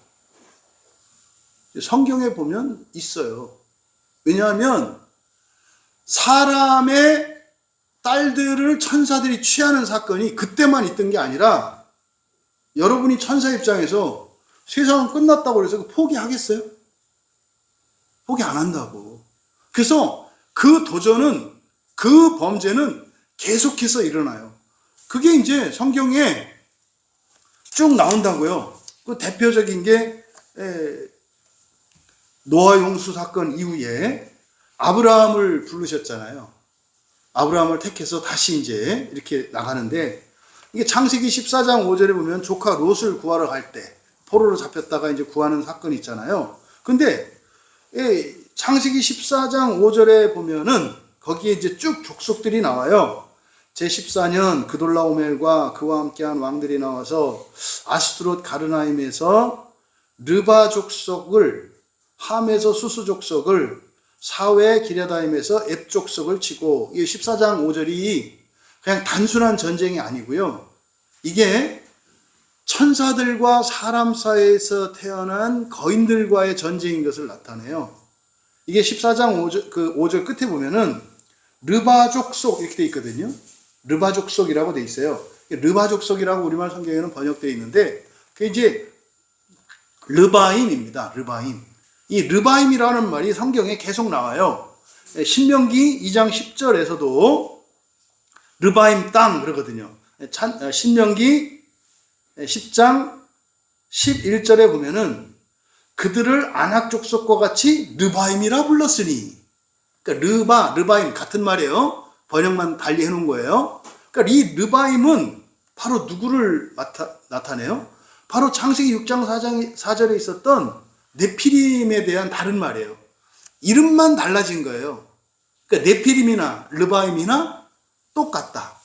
성경에 보면 있어요. 왜냐하면 사람의 딸들을 천사들이 취하는 사건이 그때만 있던 게 아니라 여러분이 천사 입장에서 세상은 끝났다고 해서 포기하겠어요? 포기 안 한다고. 그래서 그 도전은, 그 범죄는 계속해서 일어나요. 그게 이제 성경에 쭉 나온다고요. 그 대표적인 게 노아 용수 사건 이후에 아브라함을 부르셨잖아요. 아브라함을 택해서 다시 이제 이렇게 나가는데, 이게 창세기 14장 5절에 보면 조카 롯을 구하러 갈 때 포로로 잡혔다가 이제 구하는 사건이 있잖아요. 근데 창세기 14장 5절에 보면은 거기에 이제 쭉 족속들이 나와요. 제14년 그돌라오멜과 그와 함께한 왕들이 나와서 아스트롯 가르나임에서 르바 족속을, 함에서 수수 족속을, 사회 기랴다임에서 앱 족속을 치고, 이 14장 5절이 그냥 단순한 전쟁이 아니고요. 이게 천사들과 사람 사이에서 태어난 거인들과의 전쟁인 것을 나타내요. 이게 14장 5절 끝에 보면은 르바 족속 이렇게 돼 있거든요. 르바 족속이라고 돼 있어요. 르바 족속이라고 우리말 성경에는 번역되어 있는데, 그게 이제 르바임입니다. 르바임. 이 르바임이라는 말이 성경에 계속 나와요. 신명기 2장 10절에서도 르바임 땅 그러거든요. 신명기 10장 11절에 보면은 그들을 아낙 족속과 같이 르바임이라 불렀으니, 그러니까 르바임 같은 말이에요. 번역만 달리 해놓은 거예요. 그러니까 이 르바임은 바로 누구를 나타내요? 바로 창세기 6장 4절에 있었던 네피림에 대한 다른 말이에요. 이름만 달라진 거예요. 그러니까 네피림이나 르바임이나 똑같다.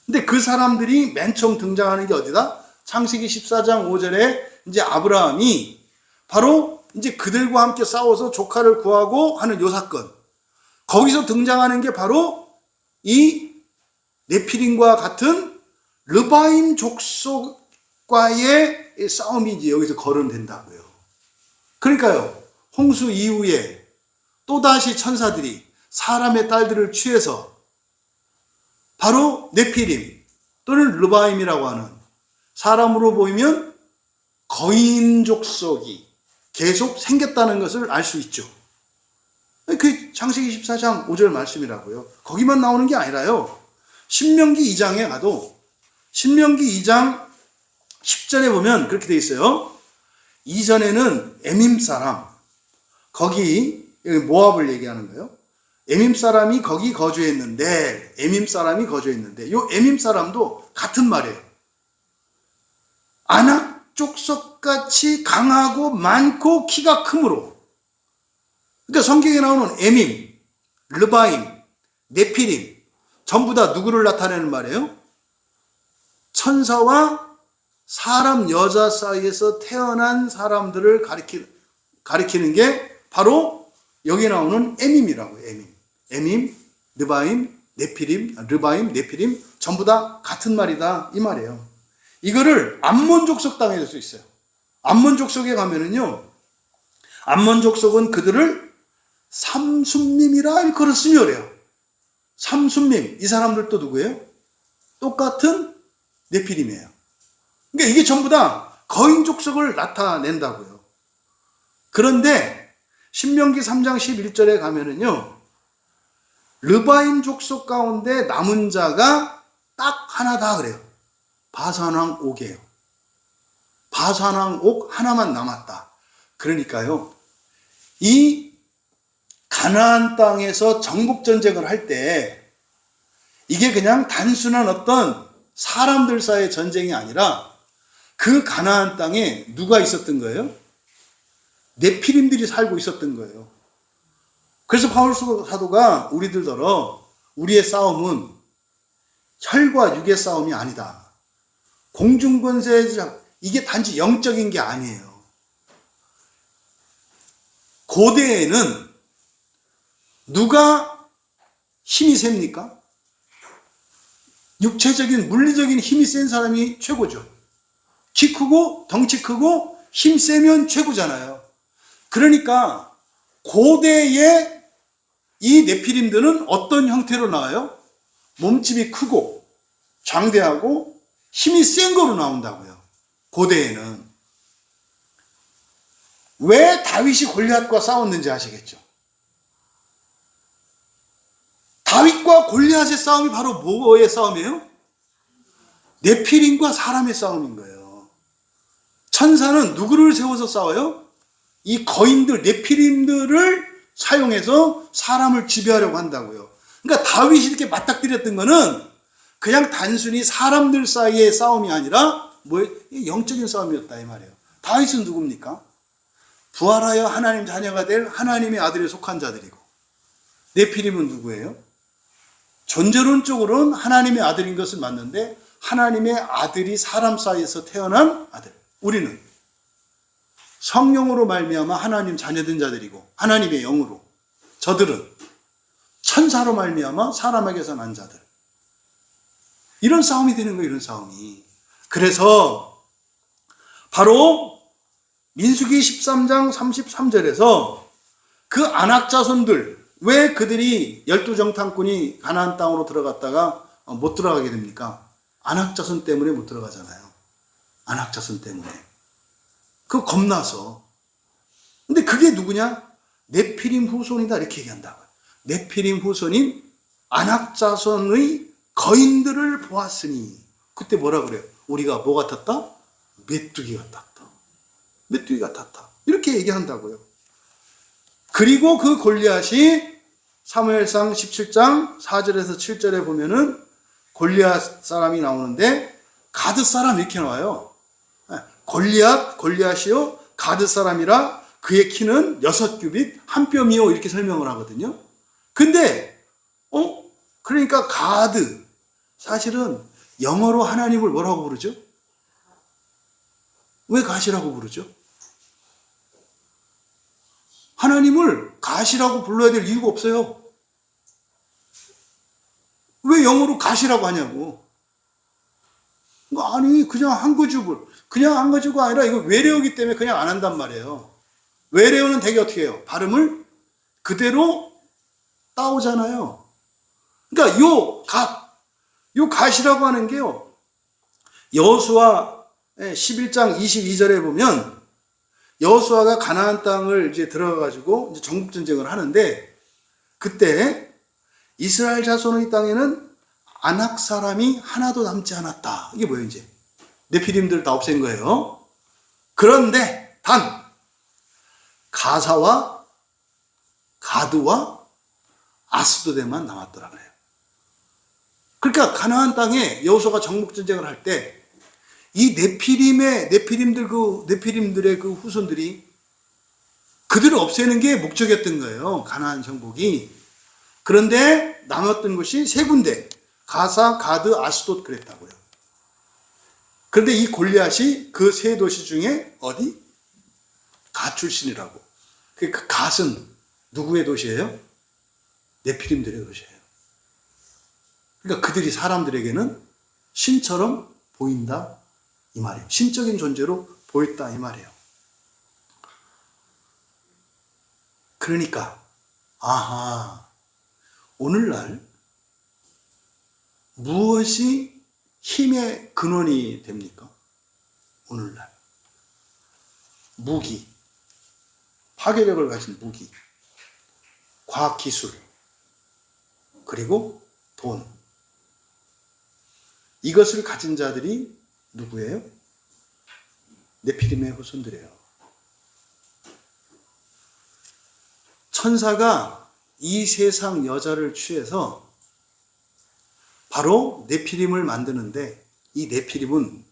근데 그 사람들이 맨 처음 등장하는 게 어디다? 창세기 14장 5절에 이제 아브라함이 바로 이제 그들과 함께 싸워서 조카를 구하고 하는 요 사건. 거기서 등장하는 게 바로 이 네피림과 같은 르바임 족속과의 싸움이 이제 여기서 거론된다고요. 그러니까요, 홍수 이후에 또다시 천사들이 사람의 딸들을 취해서 바로 네피림 또는 르바임이라고 하는, 사람으로 보이면 거인 족속이 계속 생겼다는 것을 알 수 있죠. 그 창세기 14장 5절 말씀이라고요. 거기만 나오는 게 아니라요. 신명기 2장에 가도 신명기 2장 10절에 보면 그렇게 돼 있어요. 이전에는 에밈 사람, 거기 모압을 얘기하는 거예요. 에밈 사람이 거기 거주했는데, 요 에밈 사람도 같은 말이에요. 아낙 족속같이 강하고 많고 키가 크므로. 그러니까 성경에 나오는 에밈, 르바임, 네피림 전부 다 누구를 나타내는 말이에요? 천사와 사람, 여자 사이에서 태어난 사람들을 가리키는 게 바로 여기 나오는 에밈이라고요. 에밈, 르바임, 네피림 전부 다 같은 말이다 이 말이에요. 이거를 암몬 족속 땅에 될 수 있어요. 암몬 족속에 가면은요, 암몬 족속은 그들을 삼순밈이라 일컬었으며 그래요. 삼순밈, 이 사람들도 누구예요? 똑같은 네피림이에요. 그러니까 이게 전부 다 거인 족속을 나타낸다고요. 그런데 신명기 3장 11절에 가면은요, 르바임 족속 가운데 남은 자가 딱 하나다 그래요. 바산왕 옥이에요. 바산왕 옥 하나만 남았다. 그러니까요, 이 가나안 땅에서 정복 전쟁을 할 때 이게 그냥 단순한 어떤 사람들 사이의 전쟁이 아니라 그 가나안 땅에 누가 있었던 거예요? 네피림들이 살고 있었던 거예요. 그래서 바울 사도가 우리들더러 우리의 싸움은 혈과 육의 싸움이 아니다. 공중권세, 이게 단지 영적인 게 아니에요. 고대에는 누가 힘이 셉니까? 육체적인, 물리적인 힘이 센 사람이 최고죠. 키 크고 덩치 크고 힘 세면 최고잖아요. 그러니까 고대의 이 네피림들은 어떤 형태로 나와요? 몸집이 크고 장대하고 힘이 센 거로 나온다고요. 고대에는. 왜 다윗이 골리앗과 싸웠는지 아시겠죠? 다윗과 골리앗의 싸움이 바로 뭐의 싸움이에요? 네피림과 사람의 싸움인 거예요. 천사는 누구를 세워서 싸워요? 이 거인들, 네피림들을 사용해서 사람을 지배하려고 한다고요. 그러니까 다윗이 이렇게 맞닥뜨렸던 거는 그냥 단순히 사람들 사이의 싸움이 아니라 영적인 싸움이었다 이 말이에요. 다윗은 누굽니까? 부활하여 하나님 자녀가 될 하나님의 아들에 속한 자들이고, 네피림은 누구예요? 존재론적으로는 하나님의 아들인 것은 맞는데 하나님의 아들이 사람 사이에서 태어난 아들. 우리는 성령으로 말미암아 하나님 자녀된 자들이고 하나님의 영으로, 저들은 천사로 말미암아 사람에게서 난 자들. 이런 싸움이 되는 거예요. 이런 싸움이. 그래서 바로 민수기 13장 33절에서 그 아낙 자손들, 왜 그들이 12정탐꾼이 가나안 땅으로 들어갔다가 못 들어가게 됩니까? 아낙 자손 때문에 못 들어가잖아요. 아낙 자손 때문에. 그거 겁나서. 근데 그게 누구냐? 네피림 후손이다 이렇게 얘기한다고요. 네피림 후손인 아낙 자손의 거인들을 보았으니, 그때 뭐라 그래요? 우리가 뭐 같았다? 메뚜기 같았다. 메뚜기 같았다. 이렇게 얘기한다고요. 그리고 그 골리앗이 사무엘상 17장 4절에서 7절에 보면은 골리앗 사람이 나오는데 가드 사람 이렇게 나와요. 골리앗이요 가드 사람이라 그의 키는 6규빗 한 뼘이요 이렇게 설명을 하거든요. 근데 그러니까 가드, 사실은 영어로 하나님을 뭐라고 부르죠? 왜 가시라고 부르죠? 하나님을 가시라고 불러야 될 이유가 없어요. 왜 영어로 가시라고 하냐고. 아니 그냥 한 거주가 아니라 이거 외래어기 때문에 그냥 안 한단 말이에요. 외래어는 되게 어떻게 해요? 발음을 그대로 따오잖아요. 그러니까 요 갓이라고 하는 게요, 여호수아 11장 22절에 보면 여호수아가 가나안 땅을 이제 들어가가지고 이제 정복 전쟁을 하는데, 그때 이스라엘 자손의 땅에는 아낙 사람이 하나도 남지 않았다. 이게 뭐예요? 이제 네피림들 다 없앤 거예요. 그런데 단 가사와 가드와 아스도데만 남았더라 그래요. 그러니까 가나안 땅에 여호수아가 정복 전쟁을 할 때 이 네피림들의 그 후손들이 그들을 없애는 게 목적이었던 거예요. 가나안 정복이. 그런데 남았던 곳이 세 군데. 가사, 가드, 아스돗 그랬다고요. 그런데 이 골리앗이 그 세 도시 중에 어디? 갓 출신이라고. 그 갓은 누구의 도시예요? 네피림들의 도시예요. 그러니까 그들이 사람들에게는 신처럼 보인다 이 말이에요. 신적인 존재로 보였다 이 말이에요. 그러니까 오늘날 무엇이 힘의 근원이 됩니까? 오늘날 무기, 파괴력을 가진 무기, 과학기술, 그리고 돈, 이것을 가진 자들이 누구예요? 네피림의 후손들이에요. 천사가 이 세상 여자를 취해서 바로 네피림을 만드는데, 이 네피림은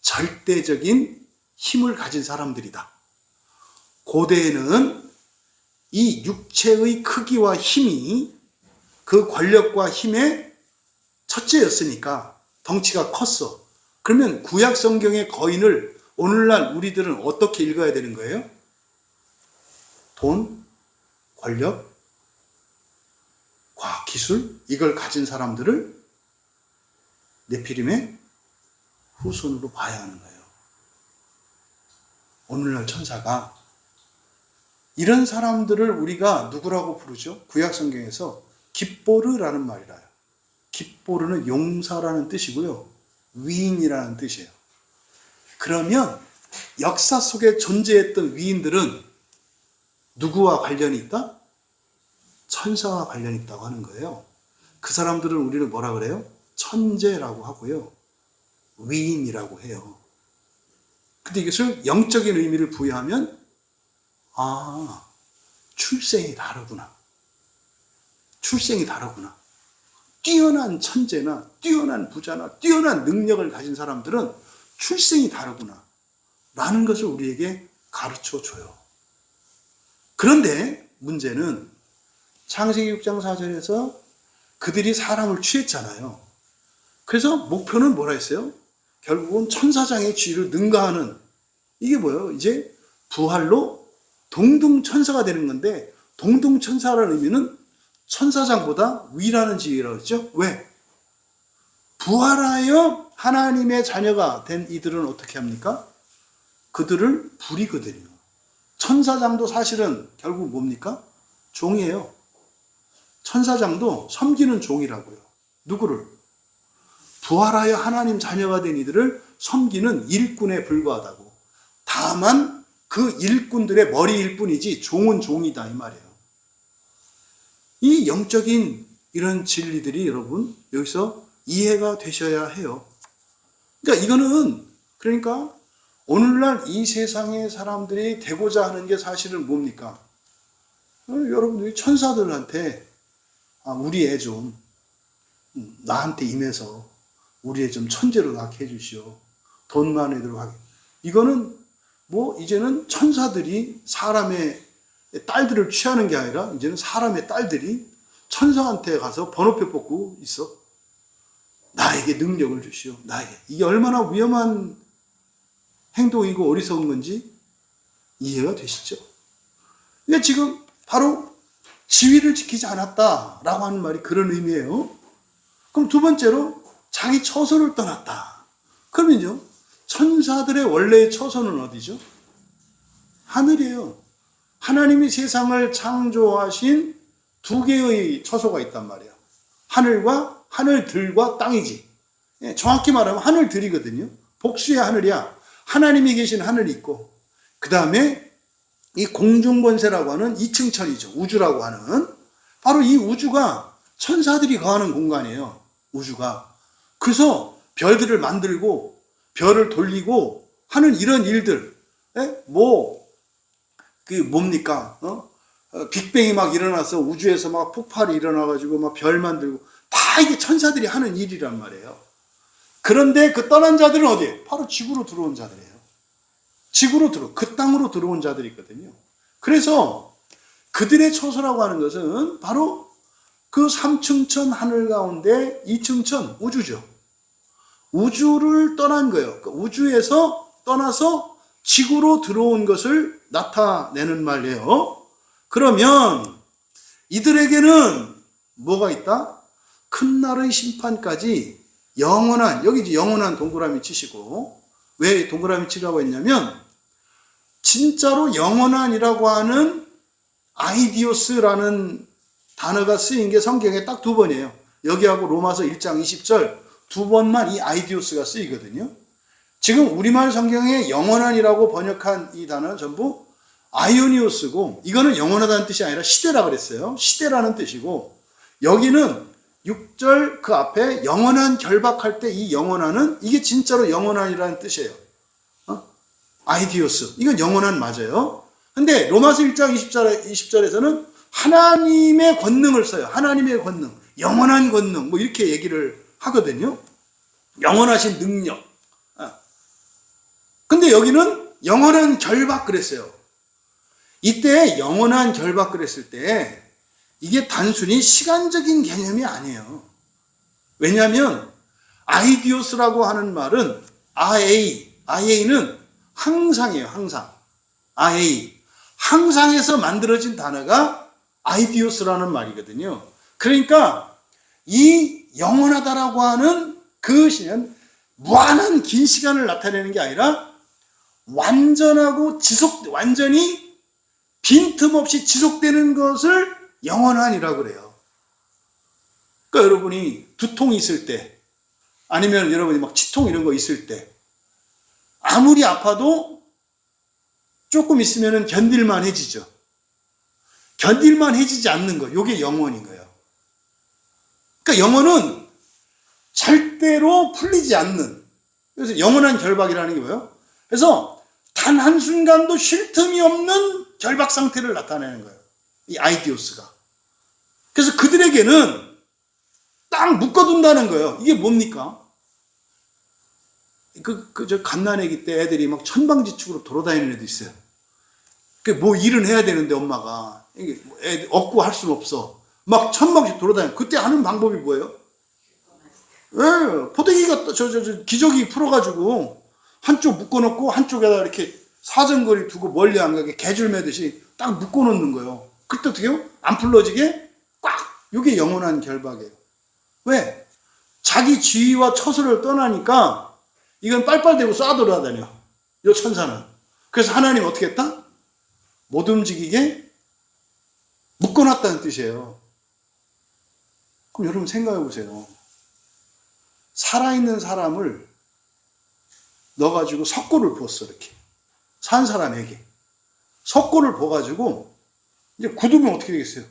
절대적인 힘을 가진 사람들이다. 고대에는 이 육체의 크기와 힘이 그 권력과 힘의 첫째였으니까 덩치가 컸어. 그러면 구약 성경의 거인을 오늘날 우리들은 어떻게 읽어야 되는 거예요? 돈, 권력, 과학, 기술, 이걸 가진 사람들을 네피림의 후손으로 봐야 하는 거예요. 오늘날 천사가 이런 사람들을 우리가 누구라고 부르죠? 구약 성경에서 깁보르라는 말이라요. 깁보르는 용사라는 뜻이고요. 위인이라는 뜻이에요. 그러면 역사 속에 존재했던 위인들은 누구와 관련이 있다? 천사와 관련이 있다고 하는 거예요. 그 사람들은 우리는 뭐라 그래요? 천재라고 하고요. 위인이라고 해요. 근데 이것을 영적인 의미를 부여하면 출생이 다르구나. 출생이 다르구나. 뛰어난 천재나 뛰어난 부자나 뛰어난 능력을 가진 사람들은 출생이 다르구나 라는 것을 우리에게 가르쳐 줘요. 그런데 문제는 창세기 6장 4절에서 그들이 사람을 취했잖아요. 그래서 목표는 뭐라 했어요? 결국은 천사장의 지위를 능가하는, 이게 뭐예요? 이제 부활로 동등천사가 되는 건데, 동등천사라는 의미는 천사장보다 위라는 지위라고 했죠. 왜? 부활하여 하나님의 자녀가 된 이들은 어떻게 합니까? 그들을 부리거든요. 천사장도 사실은 결국 뭡니까? 종이에요. 천사장도 섬기는 종이라고요. 누구를? 부활하여 하나님 자녀가 된 이들을 섬기는 일꾼에 불과하다고. 다만 그 일꾼들의 머리일 뿐이지 종은 종이다 이 말이에요. 이 영적인 이런 진리들이 여러분 여기서 이해가 되셔야 해요. 그러니까 이거는 그러니까 오늘날 이 세상의 사람들이 되고자 하는 게 사실은 뭡니까? 여러분들이 천사들한테 우리 애 좀 나한테 임해서 우리 애 좀 천재로 낳게 해주시오. 돈 많은 애들로 하게. 이거는 뭐 이제는 천사들이 사람의 딸들을 취하는 게 아니라 이제는 사람의 딸들이 천사한테 가서 번호표 뽑고 있어. 나에게 능력을 주시오. 나에게. 이게 얼마나 위험한 행동이고 어리석은 건지 이해가 되시죠? 그러니까 지금 바로 지위를 지키지 않았다라고 하는 말이 그런 의미예요. 그럼 두 번째로 자기 처소를 떠났다. 그러면요, 천사들의 원래의 처소는 어디죠? 하늘이에요. 하나님이 세상을 창조하신 두 개의 처소가 있단 말이에요. 하늘과 하늘들과 땅이지. 정확히 말하면 하늘들이거든요. 복수의 하늘이야. 하나님이 계신 하늘이 있고, 그 다음에 이 공중권세라고 하는 2층천이죠. 우주라고 하는. 바로 이 우주가 천사들이 거하는 공간이에요. 우주가. 그래서 별들을 만들고 별을 돌리고 하는 이런 일들. 뭡니까? 빅뱅이 막 일어나서 우주에서 막 폭발이 일어나가지고 막 별 만들고 다 이게 천사들이 하는 일이란 말이에요. 그런데 그 떠난 자들은 어디에? 바로 지구로 들어온 자들이에요. 그 땅으로 들어온 자들이 있거든요. 그래서 그들의 처소라고 하는 것은 바로 그 3층천 하늘 가운데 2층천 우주죠. 우주를 떠난 거예요. 그러니까 우주에서 떠나서 지구로 들어온 것을 나타내는 말이에요. 그러면 이들에게는 뭐가 있다? 큰 날의 심판까지 영원한, 여기 이제 영원한 동그라미 치시고, 왜 동그라미 치라고 했냐면 진짜로 영원한이라고 하는 아이디오스라는 단어가 쓰인 게 성경에 딱 두 번이에요. 여기하고 로마서 1장 20절 두 번만 이 아이디오스가 쓰이거든요. 지금 우리말 성경에 영원한이라고 번역한 이 단어는 전부 아이오니오스고, 이거는 영원하다는 뜻이 아니라 시대라 그랬어요. 시대라는 뜻이고, 여기는 6절 그 앞에 영원한 결박할 때 이 영원한은 이게 진짜로 영원한이라는 뜻이에요. 아이디오스. 이건 영원한 맞아요. 근데 로마서 1장 20절에서는 하나님의 권능을 써요. 하나님의 권능. 영원한 권능. 뭐 이렇게 얘기를 하거든요. 영원하신 능력. 근데 여기는 영원한 결박 그랬어요. 이때 영원한 결박 그랬을 때 이게 단순히 시간적인 개념이 아니에요. 왜냐하면 아이디오스라고 하는 말은 IA는 항상이에요. 항상. 항상에서 만들어진 단어가 아이디오스라는 말이거든요. 그러니까 이 영원하다라고 하는 그 시는 무한한 긴 시간을 나타내는 게 아니라 완전히 빈틈없이 지속되는 것을 영원한이라고 그래요. 그러니까 여러분이 두통이 있을 때, 아니면 여러분이 막 치통 이런 거 있을 때, 아무리 아파도 조금 있으면 견딜만 해지죠. 견딜만 해지지 않는 거, 이게 영원인 거예요. 그러니까 영원은 절대로 풀리지 않는, 그래서 영원한 결박이라는 게 뭐예요? 그래서 단 한순간도 쉴 틈이 없는 결박 상태를 나타내는 거예요. 이 아이디오스가. 그래서 그들에게는 딱 묶어둔다는 거예요. 이게 뭡니까? 저 갓난아기 때 애들이 막 천방지축으로 돌아다니는 애도 있어요. 뭐 일은 해야 되는데 엄마가 애 없고 할 수는 없어. 막 천방지축 돌아다니고. 그때 하는 방법이 뭐예요? 예, 포대기가 기저귀 풀어가지고 한쪽 묶어놓고 한쪽에다 이렇게 사정거리 두고 멀리 안 가게 개줄 매듯이 딱 묶어놓는 거예요. 그때 어떻게 해요? 안 풀러지게 꽉! 이게 영원한 결박이에요. 왜? 자기 지위와 처소를 떠나니까 이건 빨빨대고 쏴돌아다녀. 요 천사는. 그래서 하나님 어떻게 했다? 못 움직이게 묶어놨다는 뜻이에요. 그럼 여러분 생각해 보세요. 살아있는 사람을 넣어가지고 석고를 부었어, 이렇게. 산 사람에게. 석고를 부어가지고, 이제 굳으면 어떻게 되겠어요?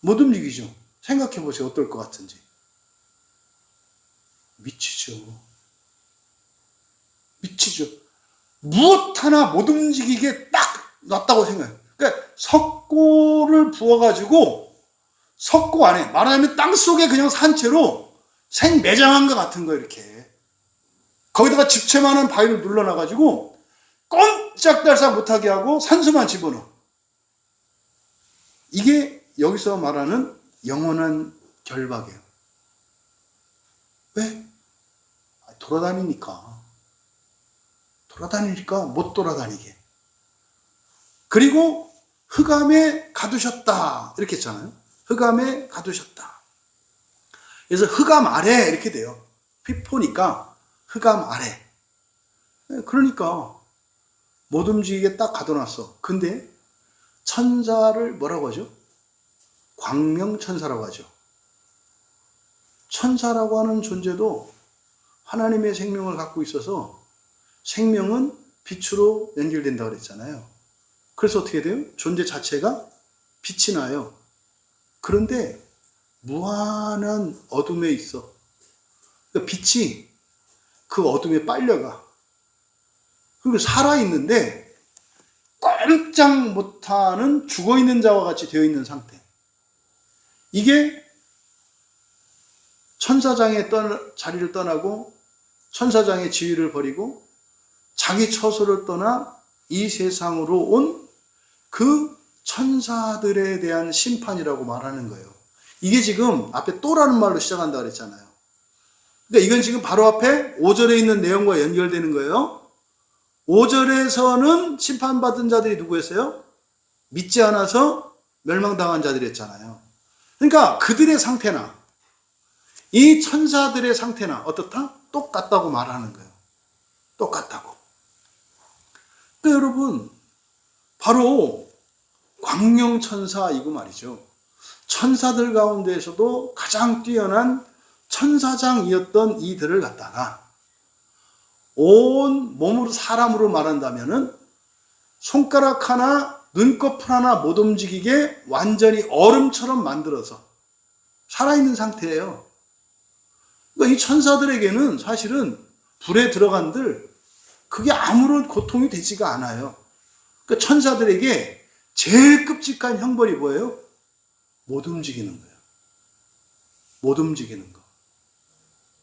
못 움직이죠. 생각해 보세요. 어떨 것 같은지. 미치죠. 미치죠. 무엇 하나 못 움직이게 딱 놨다고 생각해요. 그러니까 석고를 부어가지고, 석고 안에, 말하자면 땅 속에 그냥 산채로 생매장한 것 같은 거, 이렇게. 거기다가 집채만한 바위를 눌러놔가지고, 꼼짝달싹 못하게 하고 산소만 집어넣어. 이게 여기서 말하는 영원한 결박이에요. 왜? 돌아다니니까 못 돌아다니게. 그리고 흑암에 가두셨다 이렇게 했잖아요. 흑암에 가두셨다. 그래서 흑암 아래 이렇게 돼요. 피포니까 흑암 아래. 그러니까 못 움직이게 딱 가둬놨어. 근데 천사를 뭐라고 하죠? 광명천사라고 하죠. 천사라고 하는 존재도 하나님의 생명을 갖고 있어서 생명은 빛으로 연결된다고 그랬잖아요. 그래서 어떻게 돼요? 존재 자체가 빛이 나요. 그런데 무한한 어둠에 있어. 그러니까 빛이 그 어둠에 빨려가. 그리고 살아있는데 꼼짝 못하는 죽어있는 자와 같이 되어 있는 상태. 이게 천사장의 자리를 떠나고 천사장의 지위를 버리고 자기 처소를 떠나 이 세상으로 온 그 천사들에 대한 심판이라고 말하는 거예요. 이게 지금 앞에 또라는 말로 시작한다 그랬잖아요. 그러니까 이건 지금 바로 앞에 5절에 있는 내용과 연결되는 거예요. 5절에서는 심판받은 자들이 누구였어요? 믿지 않아서 멸망당한 자들이었잖아요. 그러니까 그들의 상태나 이 천사들의 상태나 어떻다? 똑같다고 말하는 거예요. 똑같다고. 그러니까 여러분, 바로 광명천사 이거 말이죠. 천사들 가운데에서도 가장 뛰어난 천사장이었던 이들을 갖다가 온 몸으로 사람으로 말한다면은 손가락 하나, 눈꺼풀 하나 못 움직이게 완전히 얼음처럼 만들어서 살아있는 상태예요. 그러니까 이 천사들에게는 사실은 불에 들어간들 그게 아무런 고통이 되지가 않아요. 그러니까 천사들에게 제일 끔찍한 형벌이 뭐예요? 못 움직이는 거예요. 못 움직이는 거.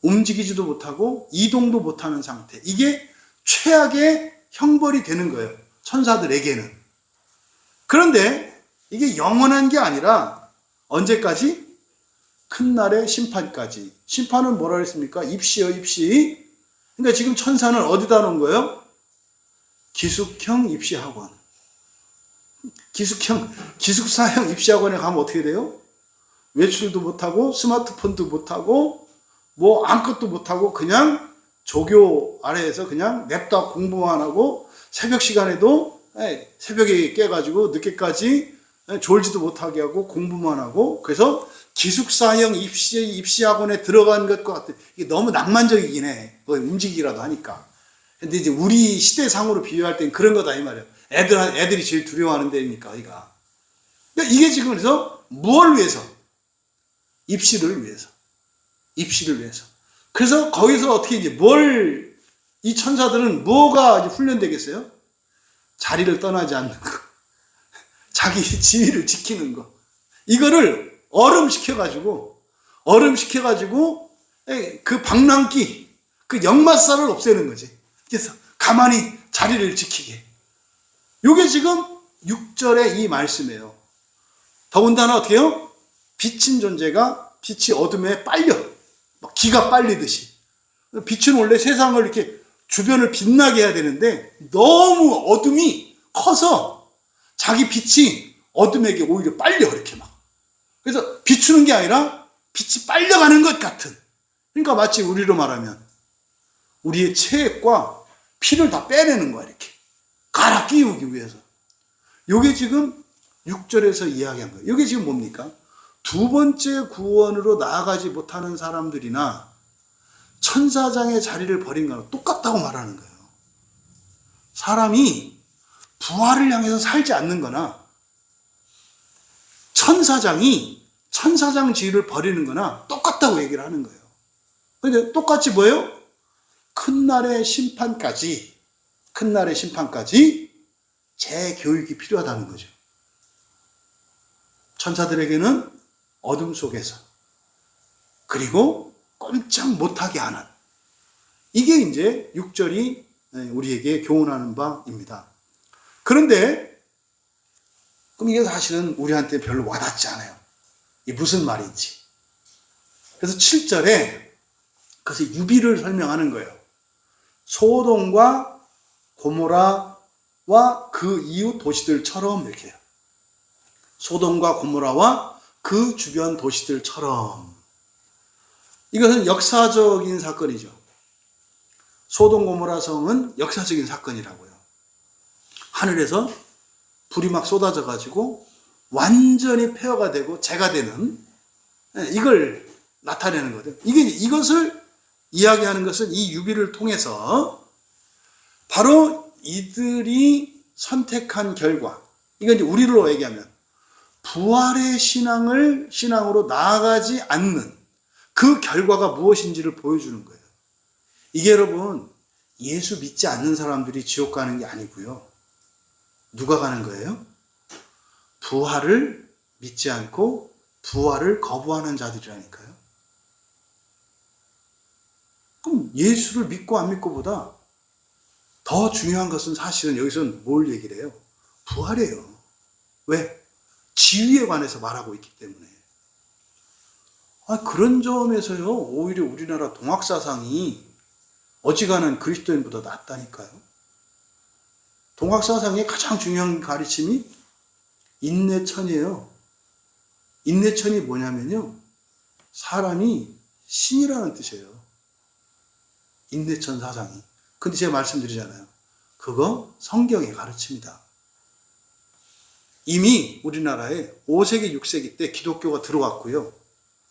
움직이지도 못하고 이동도 못하는 상태. 이게 최악의 형벌이 되는 거예요. 천사들에게는. 그런데 이게 영원한 게 아니라 언제까지? 큰 날의 심판까지. 심판은 뭐라 그랬습니까? 입시요, 입시. 그러니까 지금 천사는 어디다 놓은 거예요? 기숙형 입시학원. 기숙사형 입시학원에 가면 어떻게 돼요? 외출도 못하고 스마트폰도 못하고 뭐 아무것도 못하고 그냥 조교 아래에서 그냥 냅다 공부만 하고 새벽 시간에도 새벽에 깨가지고 늦게까지 졸지도 못하게 하고 공부만 하고, 그래서 기숙사형 입시학원에 들어간 것과 같은, 이게 너무 낭만적이긴 해. 움직이기라도 하니까. 근데 이제 우리 시대상으로 비유할 땐 그런 거다 이 말이야. 애들이 제일 두려워하는 데니까, 그러니까 이게 지금 그래서 무엇을 위해서? 입시를 위해서. 입시를 위해서. 그래서 거기서 어떻게 이제 이 천사들은 뭐가 이제 훈련되겠어요? 자리를 떠나지 않는 거. 자기 지위를 지키는 거. 이거를 얼음시켜가지고 그 방랑기, 그 역마살을 없애는 거지. 그래서 가만히 자리를 지키게. 요게 지금 6절의 이 말씀이에요. 더군다나 어떻게 해요? 빛인 존재가 빛이 어둠에 빨려. 막 기가 빨리듯이. 빛은 원래 세상을 이렇게 주변을 빛나게 해야 되는데 너무 어둠이 커서 자기 빛이 어둠에게 오히려 빨려, 이렇게 막. 그래서 비추는 게 아니라 빛이 빨려가는 것 같은. 그러니까 마치 우리로 말하면 우리의 체액과 피를 다 빼내는 거야, 이렇게. 갈아 끼우기 위해서. 요게 지금 6절에서 이야기한 거예요. 요게 지금 뭡니까? 두 번째 구원으로 나아가지 못하는 사람들이나 천사장의 자리를 버린 거랑 똑같다고 말하는 거예요. 사람이 부활을 향해서 살지 않는 거나 천사장이 천사장 지위를 버리는 거나 똑같다고 얘기를 하는 거예요. 근데 똑같이 뭐예요? 큰 날의 심판까지 재교육이 필요하다는 거죠. 천사들에게는 어둠 속에서, 그리고 꼼짝 못하게 하는, 이게 이제 6절이 우리에게 교훈하는 바입니다. 그런데 그럼 이게 사실은 우리한테 별로 와닿지 않아요. 이게 무슨 말인지. 그래서 7절에 그래서 유비를 설명하는 거예요. 소돔과 고모라와 그 이웃 도시들처럼, 이렇게 해요. 소돔과 고모라와 그 주변 도시들처럼. 이것은 역사적인 사건이죠. 소돔 고모라 성은 역사적인 사건이라고요. 하늘에서 불이 막 쏟아져 가지고 완전히 폐허가 되고 재가 되는, 이걸 나타내는 거죠. 이것을 이야기하는 것은 이 유비를 통해서 바로 이들이 선택한 결과, 이건 이제 우리로 얘기하면 부활의 신앙으로 나아가지 않는 그 결과가 무엇인지를 보여주는 거예요. 이게 여러분, 예수 믿지 않는 사람들이 지옥 가는 게 아니고요. 누가 가는 거예요? 부활을 믿지 않고 부활을 거부하는 자들이라니까요. 그럼 예수를 믿고 안 믿고보다 더 중요한 것은 사실은 여기서는 뭘 얘기를 해요? 부활이에요. 왜? 지위에 관해서 말하고 있기 때문에. 그런 점에서요, 오히려 우리나라 동학사상이 어지간한 그리스도인보다 낫다니까요. 동학사상의 가장 중요한 가르침이 인내천이에요. 인내천이 뭐냐면요, 사람이 신이라는 뜻이에요. 인내천 사상이. 근데 제가 말씀드리잖아요. 그거 성경의 가르침이다. 이미 우리나라에 5세기, 6세기 때 기독교가 들어왔고요.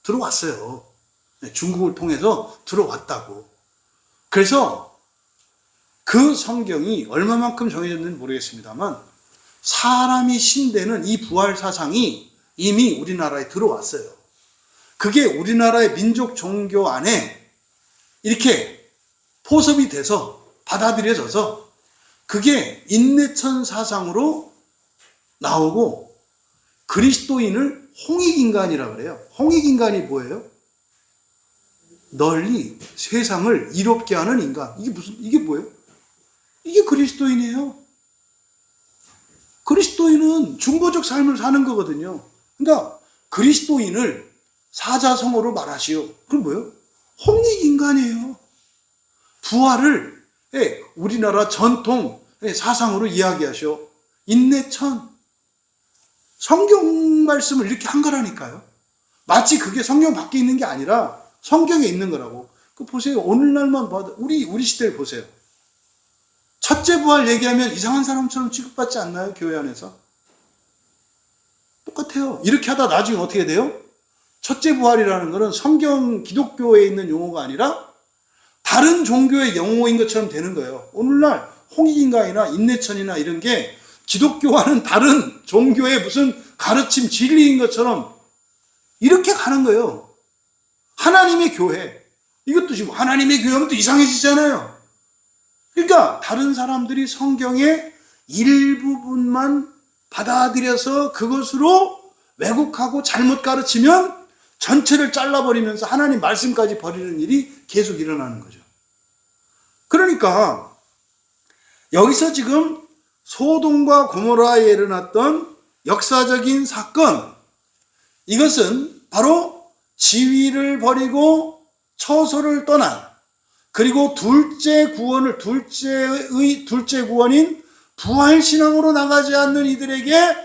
들어왔어요. 중국을 통해서 들어왔다고. 그래서 그 성경이 얼마만큼 정해졌는지 모르겠습니다만 사람이 신되는 이 부활 사상이 이미 우리나라에 들어왔어요. 그게 우리나라의 민족 종교 안에 이렇게 포섭이 돼서 받아들여져서 그게 인내천 사상으로 나오고 그리스도인을 홍익인간이라고 그래요. 홍익인간이 뭐예요? 널리 세상을 이롭게 하는 인간. 이게 뭐예요? 이게 그리스도인이에요. 그리스도인은 중보적 삶을 사는 거거든요. 그러니까 그리스도인을 사자성어로 말하시오. 그럼 뭐예요? 홍익인간이에요. 부활을 우리나라 전통 사상으로 이야기하시오. 인내천. 성경 말씀을 이렇게 한 거라니까요. 마치 그게 성경 밖에 있는 게 아니라 성경에 있는 거라고. 그 보세요. 오늘날만 봐도 우리 시대를 보세요. 첫째 부활 얘기하면 이상한 사람처럼 취급받지 않나요? 교회 안에서? 똑같아요. 이렇게 하다 나중에 어떻게 돼요? 첫째 부활이라는 것은 성경 기독교에 있는 용어가 아니라 다른 종교의 용어인 것처럼 되는 거예요. 오늘날 홍익인간이나 인내천이나 이런 게 기독교와는 다른 종교의 무슨 가르침 진리인 것처럼 이렇게 가는 거예요. 하나님의 교회. 이것도 지금 하나님의 교회하면 또 이상해지잖아요. 그러니까 다른 사람들이 성경의 일부분만 받아들여서 그것으로 왜곡하고 잘못 가르치면 전체를 잘라버리면서 하나님 말씀까지 버리는 일이 계속 일어나는 거죠. 그러니까 여기서 지금 소돔과 고모라에 일어났던 역사적인 사건, 이것은 바로 지위를 버리고 처소를 떠난, 그리고 둘째 구원인 부활신앙으로 나가지 않는 이들에게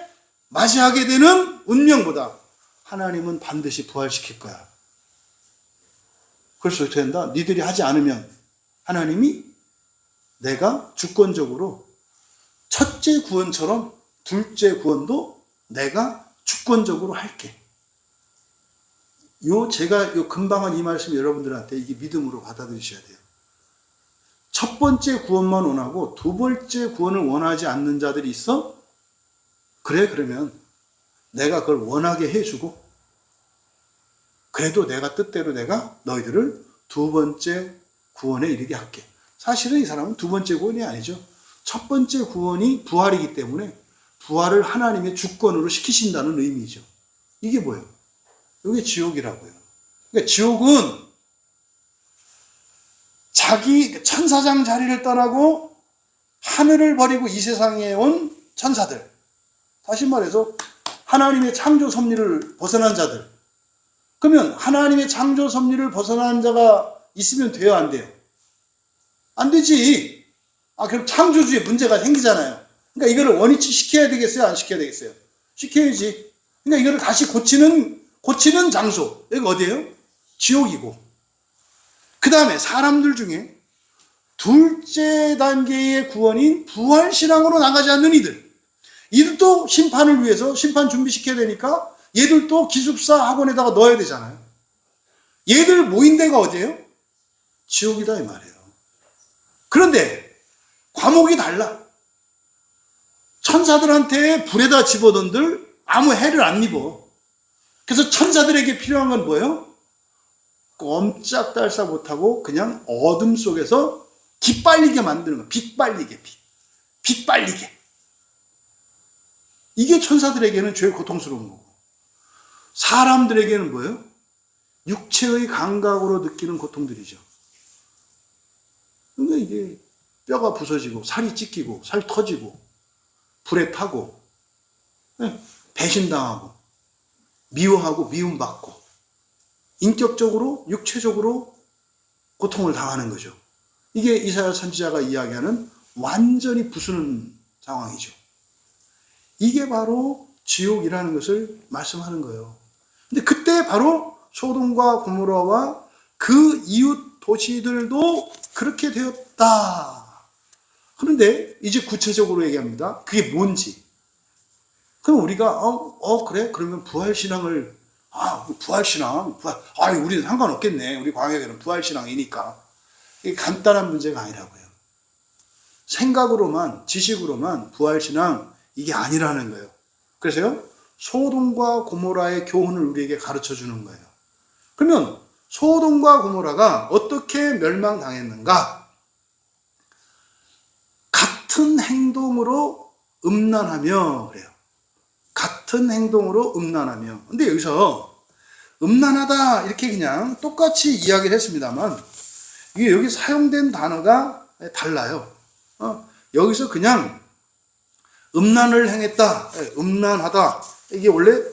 맞이하게 되는 운명보다 하나님은 반드시 부활시킬 거야. 그래서 어떻게 된다? 니들이 하지 않으면 하나님이 내가 주권적으로 첫째 구원처럼 둘째 구원도 내가 주권적으로 할게. 제가 금방 한 이 말씀 여러분들한테 이게 믿음으로 받아들이셔야 돼요. 첫 번째 구원만 원하고 두 번째 구원을 원하지 않는 자들이 있어? 그래, 그러면 내가 그걸 원하게 해주고, 그래도 내가 뜻대로 내가 너희들을 두 번째 구원에 이르게 할게. 사실은 이 사람은 두 번째 구원이 아니죠. 첫 번째 구원이 부활이기 때문에 부활을 하나님의 주권으로 시키신다는 의미죠. 이게 뭐예요? 이게 지옥이라고요. 그러니까 지옥은 자기 천사장 자리를 떠나고 하늘을 버리고 이 세상에 온 천사들, 다시 말해서 하나님의 창조 섭리를 벗어난 자들. 그러면 하나님의 창조 섭리를 벗어난 자가 있으면 돼요, 안 돼요? 안 되지. 그럼 창조주에 문제가 생기잖아요. 그러니까 이거를 원위치 시켜야 되겠어요, 안 시켜야 되겠어요? 시켜야지. 그러니까 이거를 다시 고치는 장소. 여기 어디예요? 지옥이고. 그 다음에 사람들 중에 둘째 단계의 구원인 부활신앙으로 나가지 않는 이들도 심판을 위해서 심판 준비시켜야 되니까 얘들도 기숙사 학원에다가 넣어야 되잖아요. 얘들 모인 데가 어디예요? 지옥이다 이 말이에요. 그런데 과목이 달라. 천사들한테 불에다 집어던들 아무 해를 안 입어. 그래서 천사들에게 필요한 건 뭐예요? 꼼짝달싹 못하고 그냥 어둠 속에서 기빨리게 만드는 거예요. 빛 빨리게. 이게 천사들에게는 제일 고통스러운 거고, 사람들에게는 뭐예요? 육체의 감각으로 느끼는 고통들이죠. 그러니까 이게 뼈가 부서지고 살이 찢기고 살 터지고 불에 타고 배신당하고 미워하고 미움받고 인격적으로 육체적으로 고통을 당하는 거죠. 이게 이사야 선지자가 이야기하는 완전히 부수는 상황이죠. 이게 바로 지옥이라는 것을 말씀하는 거예요. 근데 그때 바로 소돔과 고모라와 그 이웃 도시들도 그렇게 되었다. 그런데 이제 구체적으로 얘기합니다. 그게 뭔지. 그럼 우리가 그래? 그러면 부활신앙을 부활신앙, 우리는 상관없겠네. 우리 광야교는 부활신앙이니까. 이게 간단한 문제가 아니라고요. 생각으로만, 지식으로만 부활신앙, 이게 아니라는 거예요. 그래서요, 소돔과 고모라의 교훈을 우리에게 가르쳐 주는 거예요. 그러면 소돔과 고모라가 어떻게 멸망당했는가? 같은 행동으로 음란하며 그래요. 같은 행동으로 음란하며. 근데 여기서 음란하다 이렇게 그냥 똑같이 이야기를 했습니다만 이게 여기 사용된 단어가 달라요. 여기서 그냥 음란을 행했다, 음란하다, 이게 원래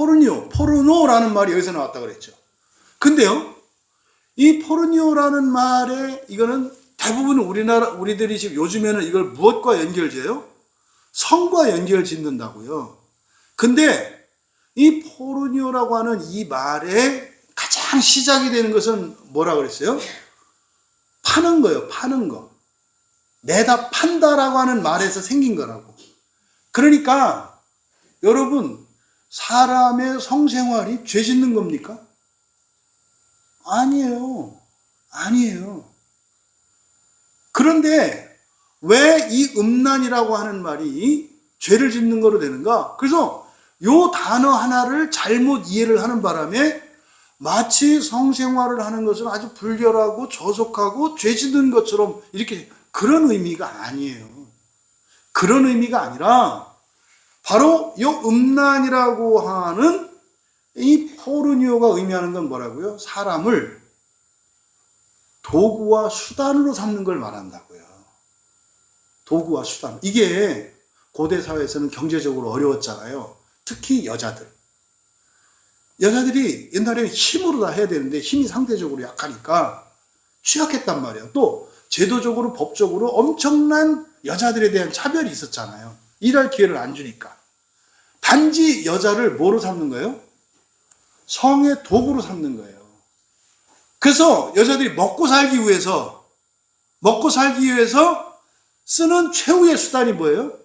포르노라는 말이 여기서 나왔다 그랬죠. 근데요, 이 포르니오라는 말에 이거는 대부분 우리들이 지금 요즘에는 이걸 무엇과 연결지어요? 성과 연결 짓는다고요. 근데 이 포르니오라고 하는 이 말의 가장 시작이 되는 것은 뭐라 그랬어요? 파는 거예요. 파는 거. 내다 판다라고 하는 말에서 생긴 거라고. 그러니까 여러분, 사람의 성생활이 죄 짓는 겁니까? 아니에요. 아니에요. 그런데 왜 이 음란이라고 하는 말이 죄를 짓는 거로 되는가? 그래서 요 단어 하나를 잘못 이해를 하는 바람에 마치 성생활을 하는 것은 아주 불결하고 저속하고 죄 짓는 것처럼 이렇게, 그런 의미가 아니에요. 그런 의미가 아니라 바로 이 음란이라고 하는 이 포르니오가 의미하는 건 뭐라고요? 사람을 도구와 수단으로 삼는 걸 말한다고요. 도구와 수단. 이게 고대 사회에서는 경제적으로 어려웠잖아요. 특히 여자들. 여자들이 옛날에는 힘으로 다 해야 되는데 힘이 상대적으로 약하니까 취약했단 말이에요. 또 제도적으로 법적으로 엄청난 여자들에 대한 차별이 있었잖아요. 일할 기회를 안 주니까. 단지 여자를 뭐로 삼는 거예요? 성의 도구로 삼는 거예요. 그래서 여자들이 먹고 살기 위해서 쓰는 최후의 수단이 뭐예요?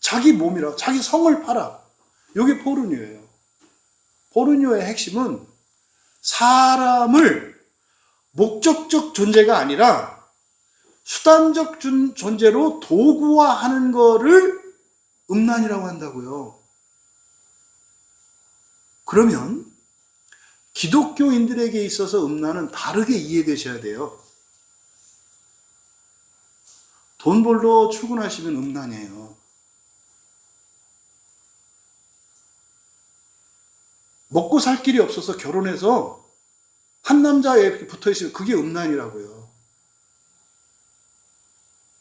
자기 몸이라, 자기 성을 팔아. 이게 포르니오예요. 포르니오의 핵심은 사람을 목적적 존재가 아니라 수단적 존재로 도구화하는 거를 음란이라고 한다고요. 그러면 기독교인들에게 있어서 음란은 다르게 이해되셔야 돼요. 돈 벌러 출근하시면 음란이에요. 먹고 살 길이 없어서 결혼해서 한 남자에 붙어 있으면 그게 음란이라고요.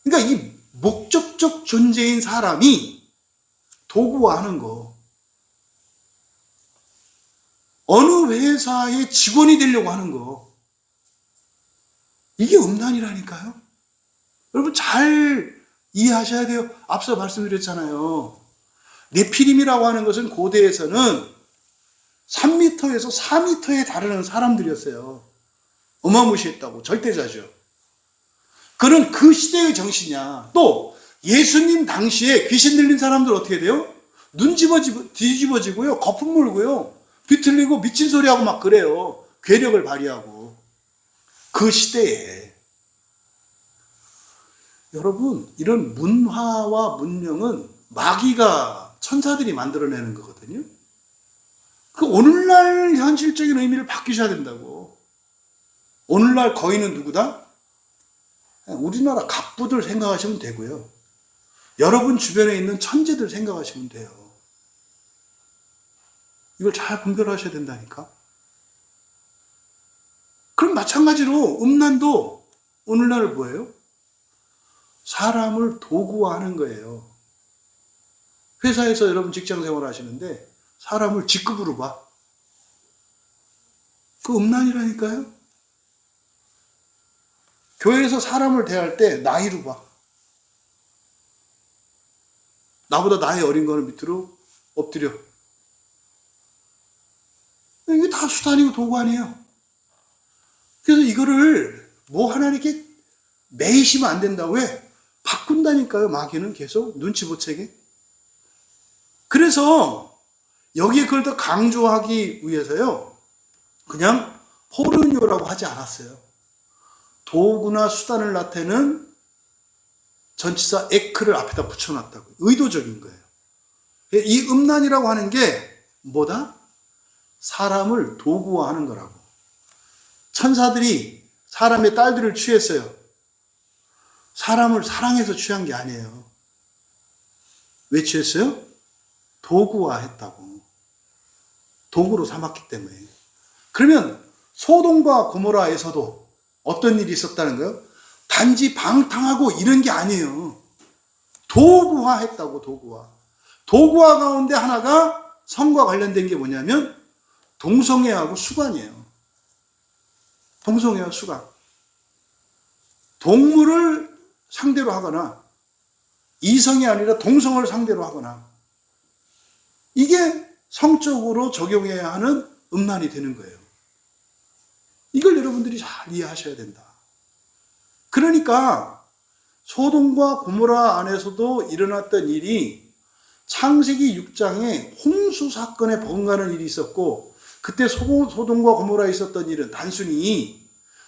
그러니까 이 목적적 존재인 사람이 도구화하는 거. 어느 회사의 직원이 되려고 하는 거. 이게 음란이라니까요. 여러분 잘 이해하셔야 돼요. 앞서 말씀드렸잖아요. 네피림이라고 하는 것은 고대에서는 3m에서 4m에 다르는 사람들이었어요. 어마무시했다고. 절대자죠. 그는 그 시대의 정신이야. 또 예수님 당시에 귀신 들린 사람들 어떻게 돼요? 눈 뒤집어지고요. 거품 물고요. 비틀리고 미친 소리하고 막 그래요. 괴력을 발휘하고. 그 시대에. 여러분, 이런 문화와 문명은 마귀가, 천사들이 만들어내는 거거든요. 그 오늘날 현실적인 의미를 바뀌셔야 된다고. 오늘날 거인은 누구다? 우리나라 갑부들 생각하시면 되고요. 여러분 주변에 있는 천재들 생각하시면 돼요. 이걸 잘 분별하셔야 된다니까. 그럼 마찬가지로 음란도 오늘날 뭐예요? 사람을 도구화하는 거예요. 회사에서 여러분 직장 생활 하시는데 사람을 직급으로 봐. 그 음란이라니까요. 교회에서 사람을 대할 때 나이로 봐. 나보다 나이 어린 거는 밑으로 엎드려. 이게 다 수단이고 도구 아니에요. 그래서 이거를 뭐 하나 이렇게 매이시면 안 된다. 왜? 바꾼다니까요. 마귀는 계속 눈치 못 채게. 그래서 여기에 그걸 더 강조하기 위해서요. 그냥 포르니오라고 하지 않았어요. 도구나 수단을 나타내는 전치사 에크를 앞에다 붙여놨다고. 의도적인 거예요. 이 음란이라고 하는 게 뭐다? 사람을 도구화하는 거라고. 천사들이 사람의 딸들을 취했어요. 사람을 사랑해서 취한 게 아니에요. 왜 취했어요? 도구화했다고. 도구로 삼았기 때문에. 그러면 소돔과 고모라에서도 어떤 일이 있었다는 거예요? 단지 방탕하고 이런 게 아니에요. 도구화했다고. 도구화. 도구화 가운데 하나가 성과 관련된 게 뭐냐면 동성애하고 수관이에요. 동성애와 수관. 동물을 상대로 하거나 이성이 아니라 동성을 상대로 하거나 이게 성적으로 적용해야 하는 음란이 되는 거예요. 여러분들이 잘 이해하셔야 된다. 그러니까 소돔과 고모라 안에서도 일어났던 일이 창세기 6장에 홍수 사건에 번가는 일이 있었고, 그때 소돔과 고모라에 있었던 일은 단순히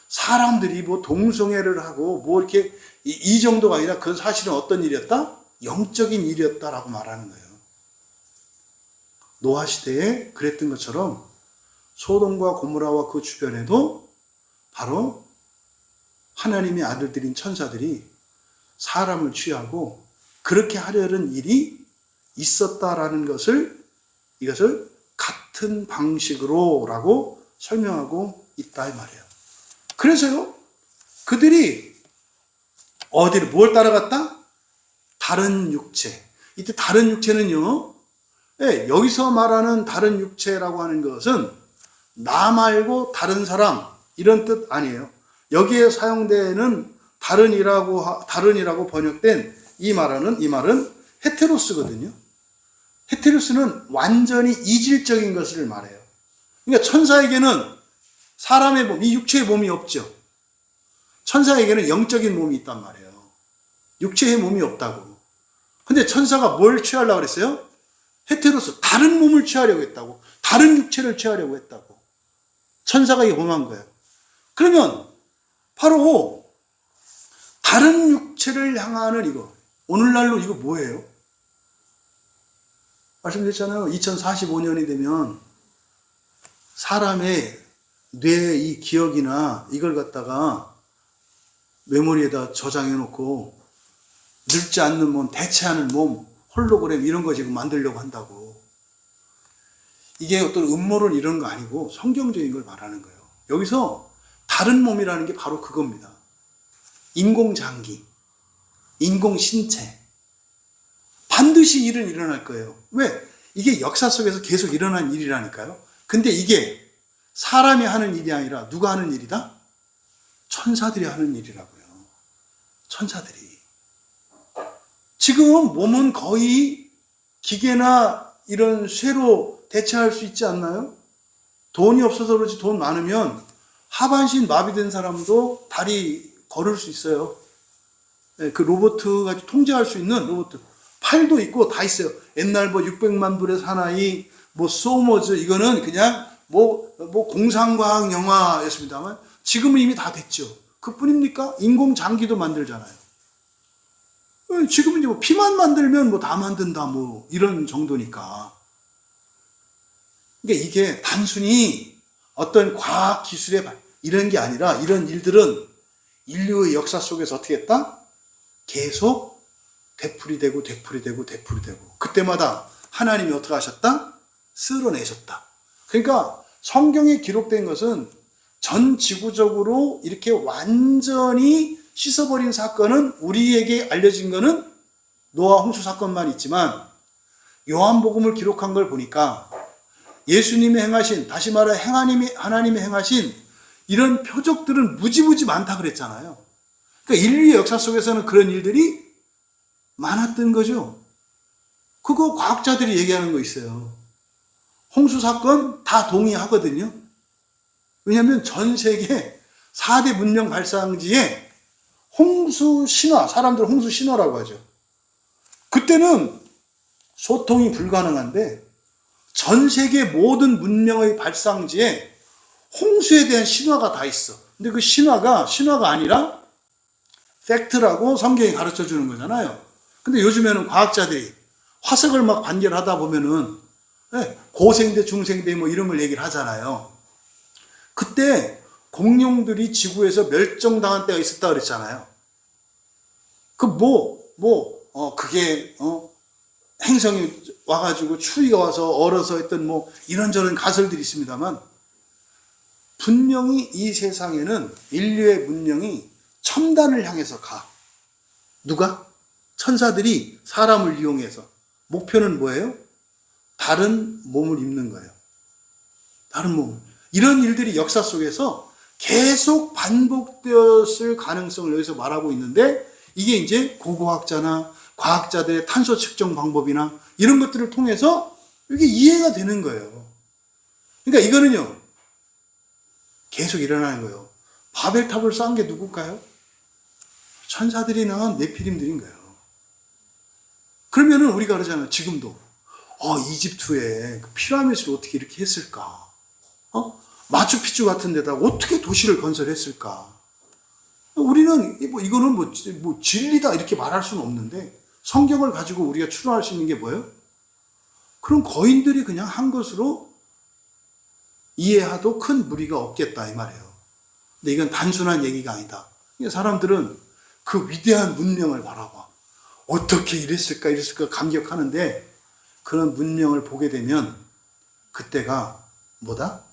사람들이 뭐 동성애를 하고 뭐 이렇게 이 정도가 아니라 그건 사실은 어떤 일이었다? 영적인 일이었다라고 말하는 거예요. 노아 시대에 그랬던 것처럼 소돔과 고모라와 그 주변에도 바로 하나님의 아들들인 천사들이 사람을 취하고 그렇게 하려는 일이 있었다라는 것을, 이것을 같은 방식으로라고 설명하고 있다 이 말이에요. 그래서요, 그들이 어디를 뭘 따라갔다? 다른 육체. 이때 다른 육체는요, 여기서 말하는 다른 육체라고 하는 것은 나 말고 다른 사람 이런 뜻 아니에요. 여기에 사용되는 다른이라고 번역된 이 말은 헤테로스거든요. 헤테로스는 완전히 이질적인 것을 말해요. 그러니까 천사에게는 사람의 몸, 이 육체의 몸이 없죠. 천사에게는 영적인 몸이 있단 말이에요. 육체의 몸이 없다고. 근데 천사가 뭘 취하려고 그랬어요? 헤테로스, 다른 몸을 취하려고 했다고. 다른 육체를 취하려고 했다고. 천사가 이게 범한 거예요. 그러면 바로 다른 육체를 향하는 이거, 오늘날로 이거 뭐예요? 말씀드렸잖아요. 2045년이 되면 사람의 뇌의 이 기억이나 이걸 갖다가 메모리에다 저장해 놓고 늙지 않는 몸, 대체하는 몸, 홀로그램 이런 거 지금 만들려고 한다고. 이게 어떤 음모론 이런 거 아니고 성경적인 걸 말하는 거예요. 여기서 다른 몸이라는 게 바로 그겁니다. 인공장기, 인공신체. 반드시 일은 일어날 거예요. 왜? 이게 역사 속에서 계속 일어난 일이라니까요. 근데 이게 사람이 하는 일이 아니라 누가 하는 일이다? 천사들이 하는 일이라고요. 천사들이. 지금 몸은 거의 기계나 이런 쇠로 대체할 수 있지 않나요? 돈이 없어서 그렇지 돈 많으면 하반신 마비된 사람도 다리 걸을 수 있어요. 그 로봇가 통제할 수 있는 로봇. 팔도 있고 다 있어요. 옛날 뭐 600만 불의 사나이, 뭐 소머즈, 이거는 그냥 뭐 공상과학 영화였습니다만 지금은 이미 다 됐죠. 그뿐입니까? 인공장기도 만들잖아요. 지금은 이제 뭐 피만 만들면 뭐 다 만든다 뭐 이런 정도니까. 그러니까 이게 단순히 어떤 과학 기술의 이런 게 아니라 이런 일들은 인류의 역사 속에서 어떻게 했다? 계속 되풀이되고 그때마다 하나님이 어떻게 하셨다? 쓸어내셨다. 그러니까 성경에 기록된 것은 전 지구적으로 이렇게 완전히 씻어버린 사건은, 우리에게 알려진 것은 노아 홍수 사건만 있지만 요한복음을 기록한 걸 보니까 예수님이 행하신, 다시 말해 하나님이 행하신 이런 표적들은 무지무지 많다 그랬잖아요. 그러니까 인류의 역사 속에서는 그런 일들이 많았던 거죠. 그거 과학자들이 얘기하는 거 있어요. 홍수 사건 다 동의하거든요. 왜냐하면 전 세계 4대 문명 발상지에 홍수 신화, 사람들 홍수 신화라고 하죠. 그때는 소통이 불가능한데 전 세계 모든 문명의 발상지에 홍수에 대한 신화가 다 있어. 근데 그 신화가 아니라 팩트라고 성경이 가르쳐 주는 거잖아요. 근데 요즘에는 과학자들이 화석을 막 발견하다 보면은 고생대, 중생대 뭐 이런 걸 얘기를 하잖아요. 그때 공룡들이 지구에서 멸종당한 때가 있었다 그랬잖아요. 그게 행성이 와가지고 추위가 와서 얼어서 했던 뭐 이런저런 가설들이 있습니다만, 분명히 이 세상에는 인류의 문명이 첨단을 향해서 가. 누가? 천사들이 사람을 이용해서. 목표는 뭐예요? 다른 몸을 입는 거예요. 다른 몸. 이런 일들이 역사 속에서 계속 반복되었을 가능성을 여기서 말하고 있는데, 이게 이제 고고학자나 과학자들의 탄소 측정 방법이나 이런 것들을 통해서 이게 이해가 되는 거예요. 그러니까 이거는요, 계속 일어나는 거예요. 바벨탑을 쌓은 게 누굴까요? 천사들이 낳은 네피림들인 거예요. 그러면은 우리가 그러잖아요. 지금도 이집트에 그 피라미드를 어떻게 이렇게 했을까? 마추픽추 같은 데다 어떻게 도시를 건설했을까? 우리는 이거는 뭐 진리다 이렇게 말할 수는 없는데, 성경을 가지고 우리가 추론할 수 있는 게 뭐예요? 그럼 거인들이 그냥 한 것으로 이해해도 큰 무리가 없겠다 이 말이에요. 근데 이건 단순한 얘기가 아니다. 사람들은 그 위대한 문명을 바라봐. 어떻게 이랬을까 감격하는데, 그런 문명을 보게 되면 그때가 뭐다?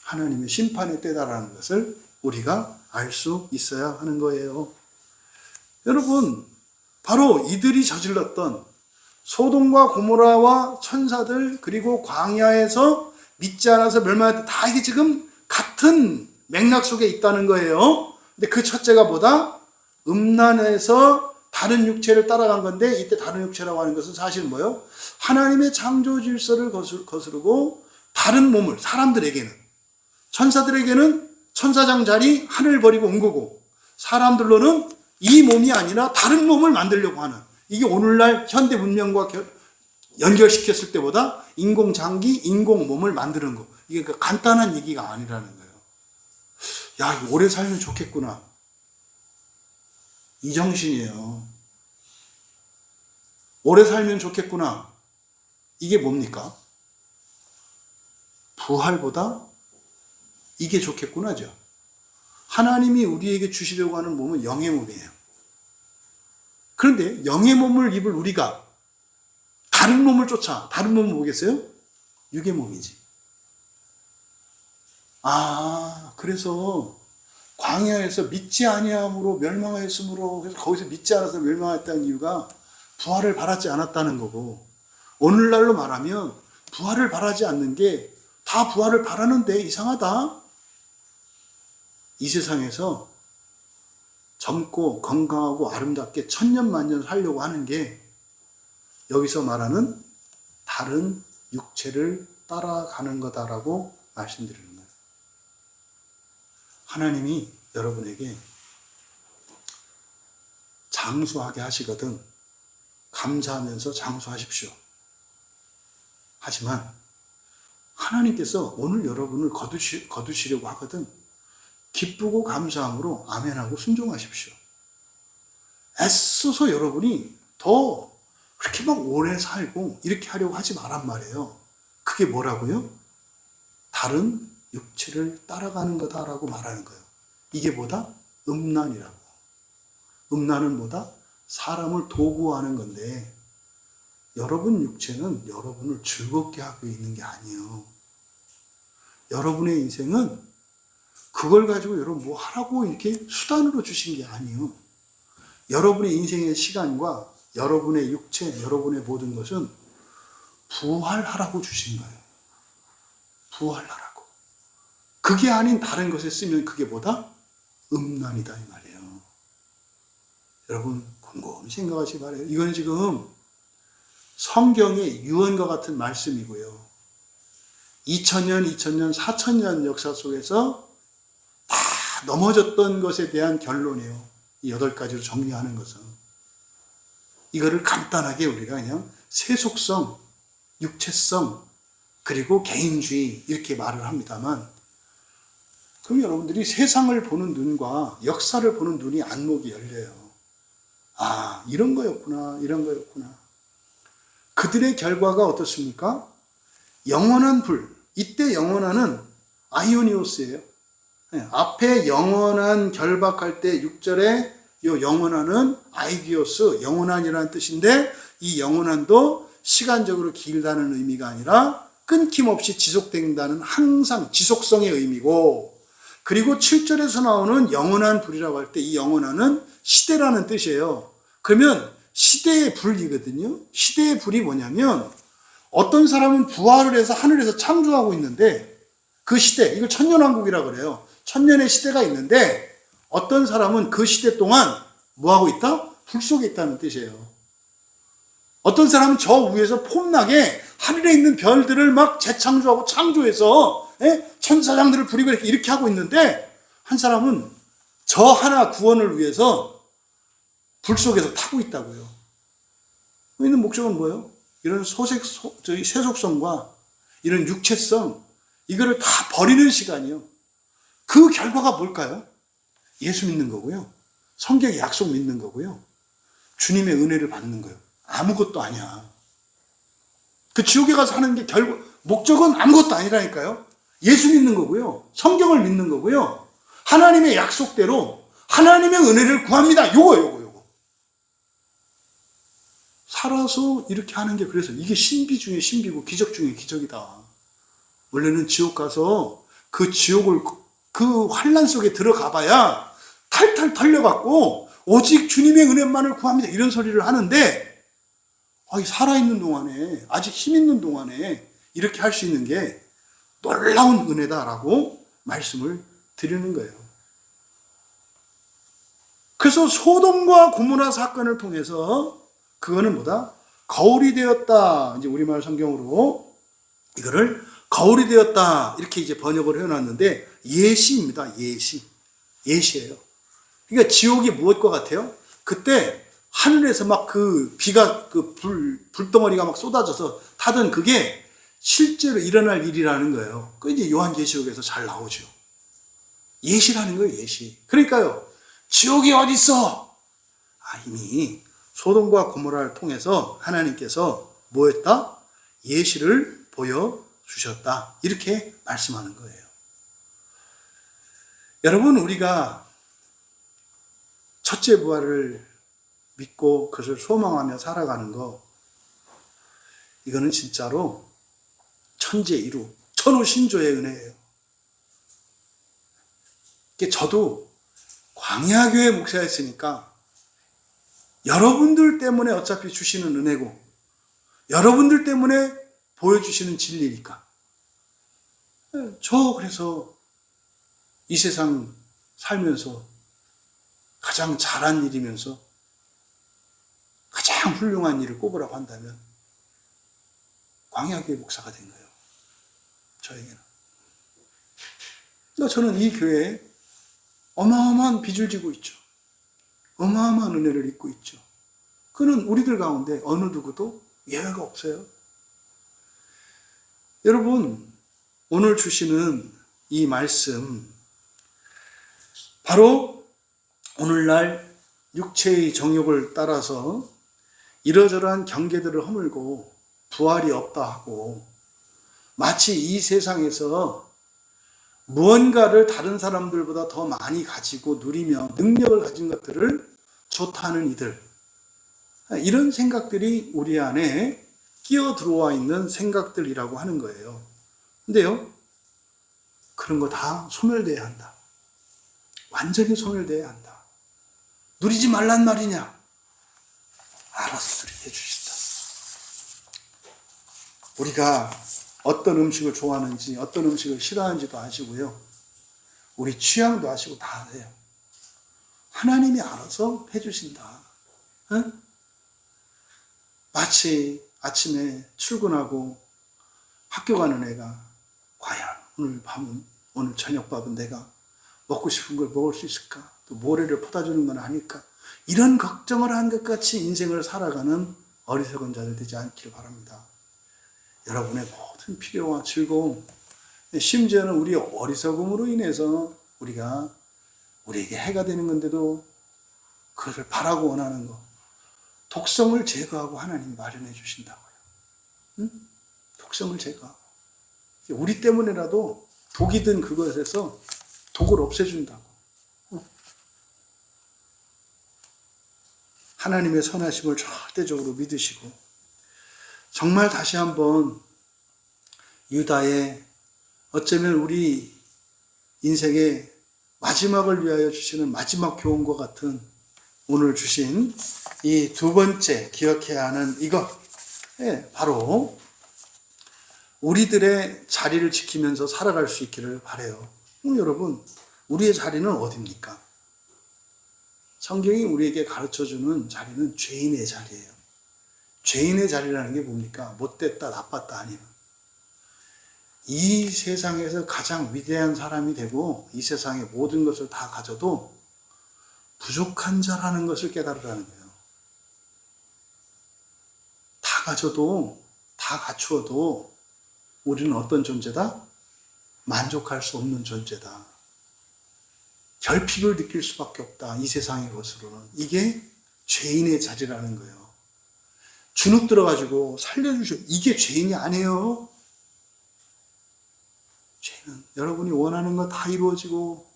하나님의 심판의 때다라는 것을 우리가 알 수 있어야 하는 거예요. 여러분, 바로 이들이 저질렀던 소돔과 고모라와 천사들, 그리고 광야에서 믿지 않아서 멸망했다, 다 이게 지금 같은 맥락 속에 있다는 거예요. 근데 그 첫째가 뭐다? 음란에서 다른 육체를 따라간 건데, 이때 다른 육체라고 하는 것은 사실 뭐예요? 하나님의 창조 질서를 거스르고 다른 몸을, 사람들에게는, 천사들에게는 천사장 자리 하늘 버리고 온 거고, 사람들로는 이 몸이 아니라 다른 몸을 만들려고 하는, 이게 오늘날 현대 문명과 연결시켰을 때보다 인공장기, 인공몸을 만드는 거, 이게 간단한 얘기가 아니라는 거예요. 야, 이거 오래 살면 좋겠구나, 이 정신이에요. 오래 살면 좋겠구나, 이게 뭡니까? 부활보다 이게 좋겠구나죠. 하나님이 우리에게 주시려고 하는 몸은 영의 몸이에요. 그런데 영의 몸을 입을 우리가 다른 몸을 쫓아, 다른 몸은 뭐겠어요? 육의 몸이지. 그래서 광야에서 믿지 아니함으로 멸망하였으므로, 그래서 거기서 믿지 않아서 멸망했다는 이유가 부활을 바라지 않았다는 거고, 오늘날로 말하면 부활을 바라지 않는 게, 다 부활을 바라는데 이상하다. 이 세상에서 젊고 건강하고 아름답게 천년만년 살려고 하는 게 여기서 말하는 다른 육체를 따라가는 거다라고 말씀드리는 거예요. 하나님이 여러분에게 장수하게 하시거든 감사하면서 장수하십시오. 하지만 하나님께서 오늘 여러분을 거두시려고 하거든 기쁘고 감사함으로 아멘하고 순종하십시오. 애써서 여러분이 더 그렇게 막 오래 살고 이렇게 하려고 하지 말란 말이에요. 그게 뭐라고요? 다른 육체를 따라가는 거다라고 말하는 거예요. 이게 뭐다? 음란이라고. 음란은 뭐다? 사람을 도구화하는 건데, 여러분 육체는 여러분을 즐겁게 하고 있는 게 아니에요. 여러분의 인생은 그걸 가지고 여러분 뭐 하라고 이렇게 수단으로 주신 게 아니에요. 여러분의 인생의 시간과 여러분의 육체, 여러분의 모든 것은 부활하라고 주신 거예요. 부활하라고. 그게 아닌 다른 것에 쓰면 그게 뭐다? 음란이다 이 말이에요. 여러분 곰곰이 생각하시기 바라요. 이건 지금 성경의 유언과 같은 말씀이고요. 2000년, 4000년 역사 속에서 다 넘어졌던 것에 대한 결론이에요. 이 8가지로 정리하는 것은. 이거를 간단하게 우리가 그냥 세속성, 육체성, 그리고 개인주의 이렇게 말을 합니다만, 그럼 여러분들이 세상을 보는 눈과 역사를 보는 눈이 안목이 열려요. 이런 거였구나, 이런 거였구나. 그들의 결과가 어떻습니까? 영원한 불. 이때 영원한은 아이오니오스예요. 앞에 영원한 결박할 때 6절에 이 영원한은 아이디오스, 영원한이라는 뜻인데, 이 영원한도 시간적으로 길다는 의미가 아니라 끊김없이 지속된다는 항상 지속성의 의미고, 그리고 7절에서 나오는 영원한 불이라고 할 때 이 영원한은 시대라는 뜻이에요. 그러면 시대의 불이거든요. 시대의 불이 뭐냐면, 어떤 사람은 부활을 해서 하늘에서 창조하고 있는데, 그 시대, 이걸 천년왕국이라고 그래요. 천년의 시대가 있는데, 어떤 사람은 그 시대 동안 뭐하고 있다? 불 속에 있다는 뜻이에요. 어떤 사람은 저 위에서 폼나게 하늘에 있는 별들을 막 재창조하고 창조해서 천사장들을 부리고 이렇게 하고 있는데 한 사람은 저 하나 구원을 위해서 불 속에서 타고 있다고요. 있는 목적은 뭐예요? 이런 세속성과 이런 육체성, 이거를 다 버리는 시간이요. 그 결과가 뭘까요? 예수 믿는 거고요. 성경의 약속 믿는 거고요. 주님의 은혜를 받는 거예요. 아무것도 아니야. 그 지옥에 가서 하는 게 목적은 아무것도 아니라니까요. 예수 믿는 거고요. 성경을 믿는 거고요. 하나님의 약속대로 하나님의 은혜를 구합니다. 요거. 살아서 이렇게 하는 게, 그래서 이게 신비 중에 신비고 기적 중에 기적이다. 원래는 지옥 가서 그 지옥을, 그 환란 속에 들어가 봐야 탈탈 털려갖고 오직 주님의 은혜만을 구합니다. 이런 소리를 하는데, 살아있는 동안에, 아직 힘 있는 동안에 이렇게 할 수 있는 게 놀라운 은혜다라고 말씀을 드리는 거예요. 그래서 소돔과 고모라 사건을 통해서 그거는 뭐다? 거울이 되었다. 이제 우리말 성경으로 이거를 거울이 되었다. 이렇게 이제 번역을 해놨는데 예시입니다. 예시예요. 그러니까 지옥이 무엇과 같아요? 그때 하늘에서 막 그 비가 불덩어리가 막 쏟아져서 타던 그게 실제로 일어날 일이라는 거예요. 그 이제 요한계시록에서 잘 나오죠. 예시라는 거예요, 예시. 그러니까요, 지옥이 어디 있어? 이미 소돔과 고모라를 통해서 하나님께서 뭐 했다? 예시를 보여주셨다. 이렇게 말씀하는 거예요. 여러분, 우리가 첫째 부활을 믿고 그것을 소망하며 살아가는 거, 이거는 진짜로 천재이루, 천우신조의 은혜예요. 저도 광야교회 목사였으니까 여러분들 때문에 어차피 주시는 은혜고 여러분들 때문에 보여주시는 진리니까 그래서 이 세상 살면서 가장 잘한 일이면서 가장 훌륭한 일을 꼽으라고 한다면 광야교회 목사가 된 거예요. 저에게는. 저는 이 교회에 어마어마한 빚을 지고 있죠. 어마어마한 은혜를 입고 있죠. 그는 우리들 가운데 어느 누구도 예외가 없어요. 여러분, 오늘 주시는 이 말씀, 바로 오늘날 육체의 정욕을 따라서 이러저러한 경계들을 허물고 부활이 없다 하고 마치 이 세상에서 무언가를 다른 사람들보다 더 많이 가지고 누리며 능력을 가진 것들을 좋다는 이들, 이런 생각들이 우리 안에 끼어 들어와 있는 생각들이라고 하는 거예요. 근데요, 그런 거 다 소멸돼야 한다. 완전히 소멸돼야 한다. 누리지 말란 말이냐? 알아서 누리게 해주신다. 우리가 어떤 음식을 좋아하는지, 어떤 음식을 싫어하는지도 아시고요. 우리 취향도 아시고 다 아세요. 하나님이 알아서 해주신다. 응? 마치 아침에 출근하고 학교 가는 애가 과연 오늘 저녁밥은 내가 먹고 싶은 걸 먹을 수 있을까? 또 모래를 퍼다 주는 건 아닐까? 이런 걱정을 한 것 같이 인생을 살아가는 어리석은 자들 되지 않길 바랍니다. 여러분의 모든 필요와 즐거움, 심지어는 우리 어리석음으로 인해서 우리에게 해가 되는 건데도 그것을 바라고 원하는 것, 독성을 제거하고 하나님이 마련해 주신다고요. 응? 독성을 제거하고. 우리 때문에라도 독이 든 그것에서 독을 없애준다고. 하나님의 선하심을 절대적으로 믿으시고, 정말 다시 한번 유다의 어쩌면 우리 인생의 마지막을 위하여 주시는 마지막 교훈과 같은 오늘 주신 이 두 번째 기억해야 하는 이것, 바로 우리들의 자리를 지키면서 살아갈 수 있기를 바라요. 여러분, 우리의 자리는 어디입니까? 성경이 우리에게 가르쳐주는 자리는 죄인의 자리예요. 죄인의 자리라는 게 뭡니까? 못됐다, 나빴다 아니면 이 세상에서 가장 위대한 사람이 되고 이 세상의 모든 것을 다 가져도 부족한 자라는 것을 깨달으라는 거예요. 다 가져도, 다 갖추어도 우리는 어떤 존재다? 만족할 수 없는 존재다. 결핍을 느낄 수밖에 없다. 이 세상의 것으로는. 이게 죄인의 자리라는 거예요. 주눅 들어가지고 살려주셔. 이게 죄인이 아니에요. 죄는 여러분이 원하는 거 다 이루어지고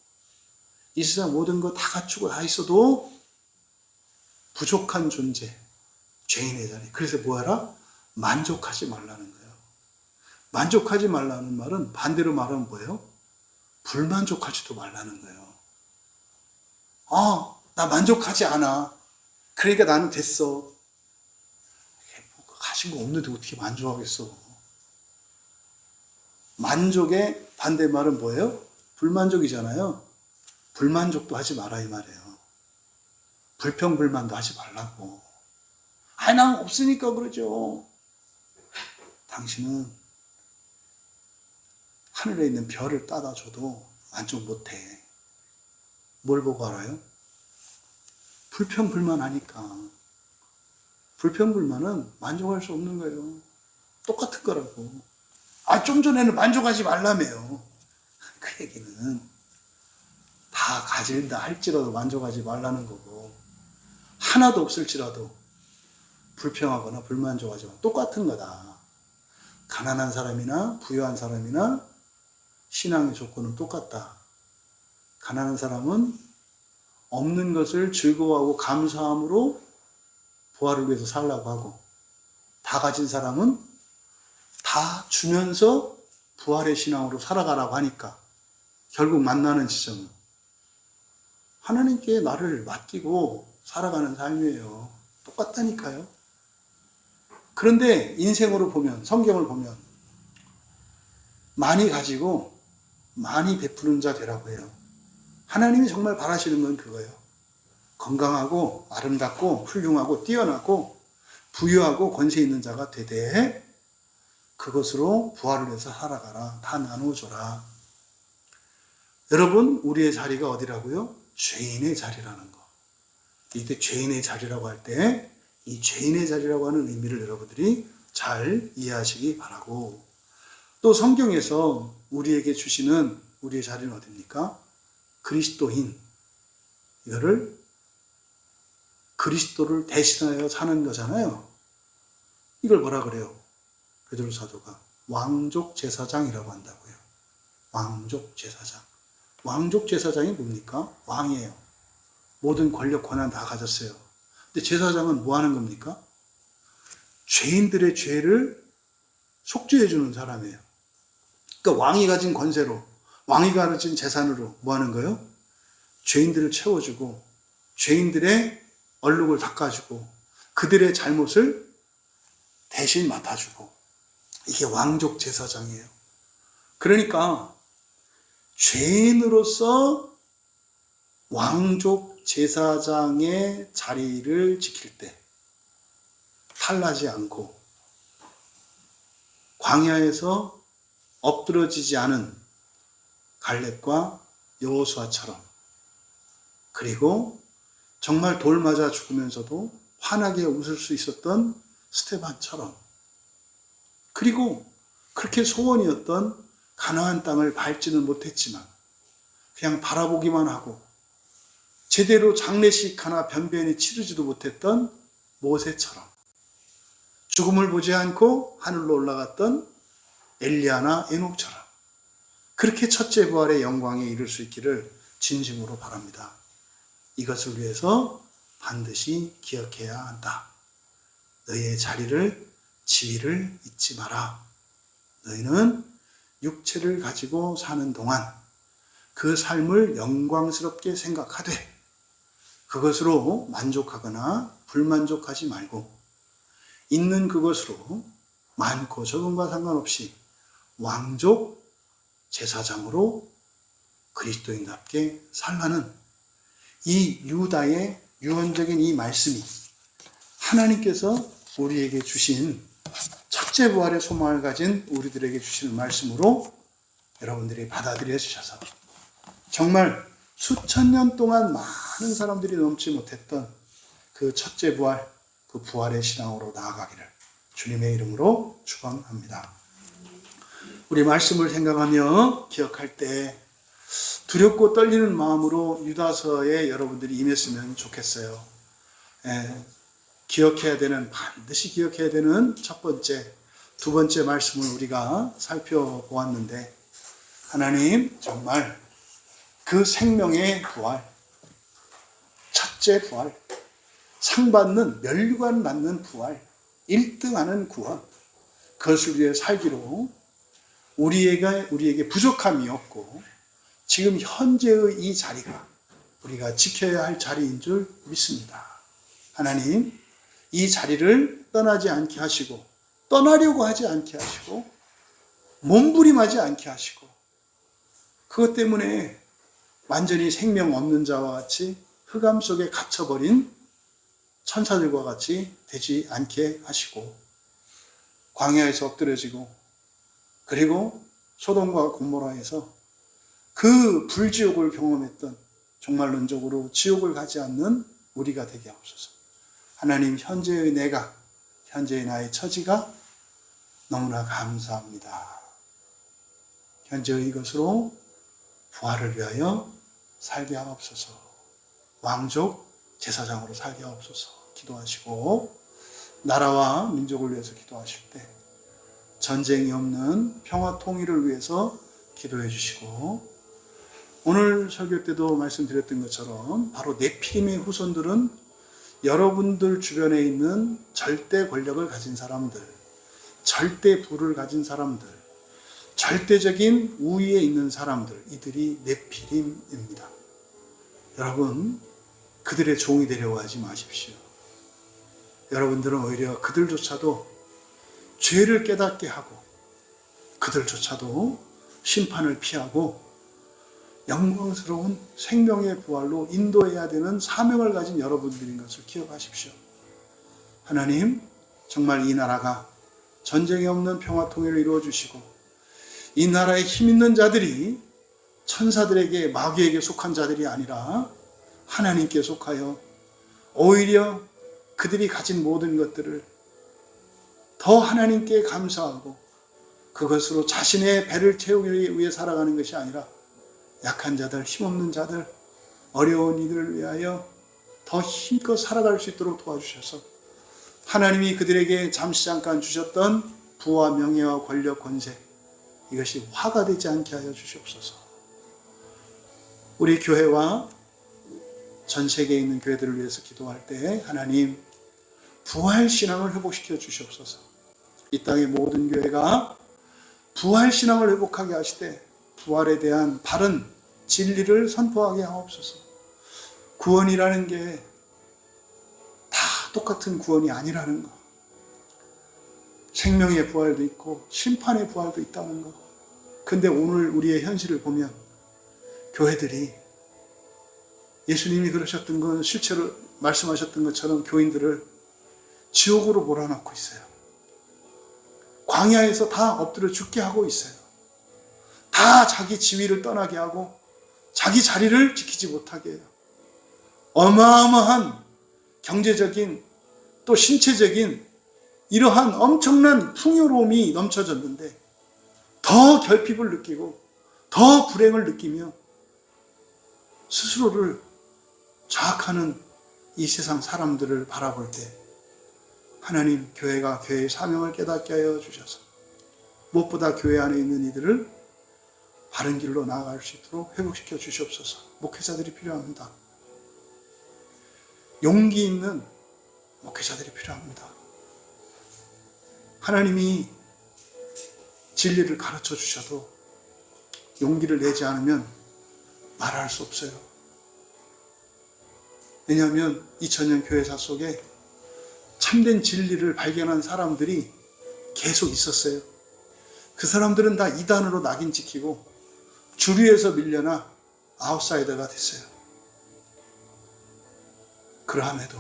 이 세상 모든 거 다 갖추고 다 있어도 부족한 존재, 죄인의 자리. 그래서 뭐하라? 만족하지 말라는 거예요. 만족하지 말라는 말은 반대로 말하면 뭐예요? 불만족하지도 말라는 거예요. 나 만족하지 않아. 그러니까 나는 됐어. 가진 거 없는데 어떻게 만족하겠어? 만족의 반대말은 뭐예요? 불만족이잖아요. 불만족도 하지 마라 이 말이에요. 불평불만도 하지 말라고. 난 없으니까 그러죠. 당신은 하늘에 있는 별을 따다 줘도 만족 못해. 뭘 보고 알아요? 불평불만하니까. 불평불만은 만족할 수 없는 거예요. 똑같은 거라고. 좀 전에는 만족하지 말라며요. 그 얘기는 다 가진다 할지라도 만족하지 말라는 거고, 하나도 없을지라도 불평하거나 불만족하지 마. 똑같은 거다. 가난한 사람이나 부유한 사람이나 신앙의 조건은 똑같다. 가난한 사람은 없는 것을 즐거워하고 감사함으로 부활을 위해서 살려고 하고, 다 가진 사람은 다 주면서 부활의 신앙으로 살아가라고 하니까 결국 만나는 지점은 하나님께 나를 맡기고 살아가는 삶이에요. 똑같다니까요. 그런데 인생으로 보면, 성경을 보면 많이 가지고 많이 베푸는 자 되라고 해요. 하나님이 정말 바라시는 건 그거예요. 건강하고 아름답고 훌륭하고 뛰어나고 부유하고 권세 있는 자가 되되 그것으로 부활을 해서 살아가라. 다 나누어줘라. 여러분, 우리의 자리가 어디라고요? 죄인의 자리라는 거. 이때 죄인의 자리라고 할 때 이 죄인의 자리라고 하는 의미를 여러분들이 잘 이해하시기 바라고, 또 성경에서 우리에게 주시는 우리의 자리는 어디입니까? 그리스도인. 이거를 그리스도를 대신하여 사는 거잖아요. 이걸 뭐라 그래요? 베드로 사도가 왕족 제사장이라고 한다고요. 왕족 제사장. 왕족 제사장이 뭡니까? 왕이에요. 모든 권력 권한 다 가졌어요. 근데 제사장은 뭐 하는 겁니까? 죄인들의 죄를 속죄해 주는 사람이에요. 그러니까 왕이 가진 권세로, 왕이 가진 재산으로 뭐 하는 거예요? 죄인들을 채워주고 죄인들의 얼룩을 닦아주고 그들의 잘못을 대신 맡아주고, 이게 왕족 제사장이에요. 그러니까 죄인으로서 왕족 제사장의 자리를 지킬 때 탈나지 않고 광야에서 엎드러지지 않은 갈렙과 여호수아처럼, 그리고 정말 돌 맞아 죽으면서도 환하게 웃을 수 있었던 스데반처럼, 그리고 그렇게 소원이었던 가나안 땅을 밟지는 못했지만 그냥 바라보기만 하고 제대로 장례식 하나 변변히 치르지도 못했던 모세처럼, 죽음을 보지 않고 하늘로 올라갔던 엘리야나 에녹처럼 그렇게 첫째 부활의 영광에 이를 수 있기를 진심으로 바랍니다. 이것을 위해서 반드시 기억해야 한다. 너희의 자리를, 지위를 잊지 마라. 너희는 육체를 가지고 사는 동안 그 삶을 영광스럽게 생각하되 그것으로 만족하거나 불만족하지 말고 있는 그것으로 많고 적음과 상관없이 왕족 제사장으로 그리스도인답게 살라는 이 유다의 유언적인 이 말씀이 하나님께서 우리에게 주신 첫째 부활의 소망을 가진 우리들에게 주시는 말씀으로 여러분들이 받아들여 주셔서 정말 수천 년 동안 많은 사람들이 넘지 못했던 그 첫째 부활, 그 부활의 신앙으로 나아가기를 주님의 이름으로 축원합니다. 우리 말씀을 생각하며 기억할 때 두렵고 떨리는 마음으로 유다서에 여러분들이 임했으면 좋겠어요. 기억해야 되는, 반드시 기억해야 되는 첫 번째, 두 번째 말씀을 우리가 살펴보았는데, 하나님 정말 그 생명의 부활, 첫째 부활, 상 받는, 면류관 받는 부활, 1등하는 구원, 그것을 위해 살기로 우리에게 부족함이 없고 지금 현재의 이 자리가 우리가 지켜야 할 자리인 줄 믿습니다. 하나님, 이 자리를 떠나지 않게 하시고 떠나려고 하지 않게 하시고 몸부림하지 않게 하시고 그것 때문에 완전히 생명 없는 자와 같이 흑암 속에 갇혀버린 천사들과 같이 되지 않게 하시고 광야에서 엎드려지고 그리고 소돔과 고모라에서 그 불지옥을 경험했던 종말론적으로 지옥을 가지 않는 우리가 되게 하옵소서. 하나님, 현재의 내가, 현재의 나의 처지가 너무나 감사합니다. 현재의 이것으로 부활을 위하여 살게 하옵소서. 왕족 제사장으로 살게 하옵소서. 기도하시고 나라와 민족을 위해서 기도하실 때 전쟁이 없는 평화 통일을 위해서 기도해 주시고, 오늘 설교 때도 말씀드렸던 것처럼 바로 네피림의 후손들은 여러분들 주변에 있는 절대 권력을 가진 사람들, 절대 부를 가진 사람들, 절대적인 우위에 있는 사람들, 이들이 네피림입니다. 여러분, 그들의 종이 되려고 하지 마십시오. 여러분들은 오히려 그들조차도 죄를 깨닫게 하고 그들조차도 심판을 피하고 영광스러운 생명의 부활로 인도해야 되는 사명을 가진 여러분들인 것을 기억하십시오. 하나님, 정말 이 나라가 전쟁이 없는 평화 통일을 이루어 주시고 이 나라에 힘 있는 자들이 천사들에게, 마귀에게 속한 자들이 아니라 하나님께 속하여 오히려 그들이 가진 모든 것들을 더 하나님께 감사하고 그것으로 자신의 배를 채우기 위해 살아가는 것이 아니라 약한 자들, 힘없는 자들, 어려운 이들을 위하여 더 힘껏 살아갈 수 있도록 도와주셔서 하나님이 그들에게 잠시 잠깐 주셨던 부와 명예와 권력, 권세, 이것이 화가 되지 않게 하여 주시옵소서. 우리 교회와 전 세계에 있는 교회들을 위해서 기도할 때 하나님, 부활신앙을 회복시켜 주시옵소서. 이 땅의 모든 교회가 부활신앙을 회복하게 하시되 부활에 대한 바른 진리를 선포하게 하옵소서. 구원이라는 게 다 똑같은 구원이 아니라는 것, 생명의 부활도 있고 심판의 부활도 있다는 것. 근데 오늘 우리의 현실을 보면 교회들이 예수님이 그러셨던 건 실제로 말씀하셨던 것처럼 교인들을 지옥으로 몰아넣고 있어요. 광야에서 다 엎드려 죽게 하고 있어요. 다 자기 지위를 떠나게 하고 자기 자리를 지키지 못하게 해요. 어마어마한 경제적인 또 신체적인 이러한 엄청난 풍요로움이 넘쳐졌는데 더 결핍을 느끼고 더 불행을 느끼며 스스로를 자학하는 이 세상 사람들을 바라볼 때 하나님, 교회가 교회의 사명을 깨닫게 하여 주셔서 무엇보다 교회 안에 있는 이들을 바른 길로 나아갈 수 있도록 회복시켜 주시옵소서. 목회자들이 필요합니다. 용기 있는 목회자들이 필요합니다. 하나님이 진리를 가르쳐 주셔도 용기를 내지 않으면 말할 수 없어요. 왜냐하면 2000년 교회사 속에 참된 진리를 발견한 사람들이 계속 있었어요. 그 사람들은 다 이단으로 낙인 찍히고 주류에서 밀려나 아웃사이더가 됐어요. 그러함에도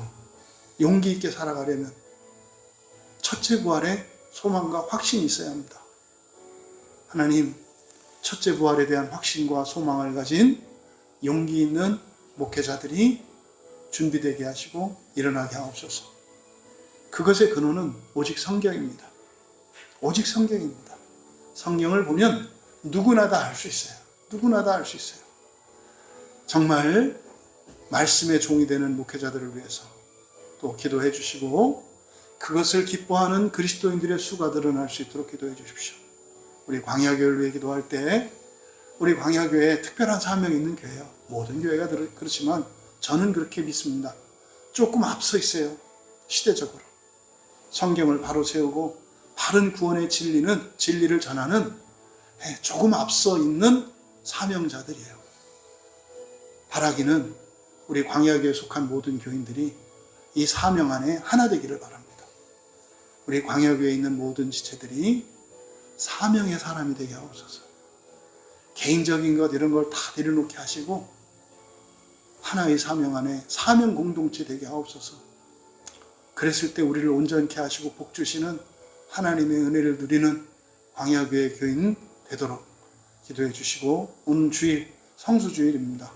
용기 있게 살아가려면 첫째 부활의 소망과 확신이 있어야 합니다. 하나님, 첫째 부활에 대한 확신과 소망을 가진 용기 있는 목회자들이 준비되게 하시고 일어나게 하옵소서. 그것의 근원은 오직 성경입니다. 오직 성경입니다. 성경을 보면 누구나 다 알 수 있어요. 누구나 다 알 수 있어요. 정말 말씀의 종이 되는 목회자들을 위해서 또 기도해 주시고 그것을 기뻐하는 그리스도인들의 수가 드러날 수 있도록 기도해 주십시오. 우리 광야교회를 위해 기도할 때 우리 광야교회에 특별한 사명이 있는 교회요. 모든 교회가 그렇지만 저는 그렇게 믿습니다. 조금 앞서 있어요. 시대적으로. 성경을 바로 세우고 바른 구원의 진리를 전하는 조금 앞서 있는 사명자들이에요. 바라기는 우리 광야교회에 속한 모든 교인들이 이 사명 안에 하나 되기를 바랍니다. 우리 광야교회에 있는 모든 지체들이 사명의 사람이 되게 하옵소서. 개인적인 것 이런 걸 다 내려놓게 하시고 하나의 사명 안에 사명 공동체 되게 하옵소서. 그랬을 때 우리를 온전케 하시고 복 주시는 하나님의 은혜를 누리는 광야교회 교인 되도록 기도해 주시고 오늘 주일 성수주일입니다.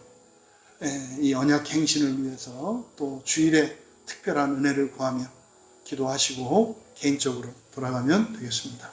이 언약 행신을 위해서 또 주일에 특별한 은혜를 구하며 기도하시고 개인적으로 돌아가면 되겠습니다.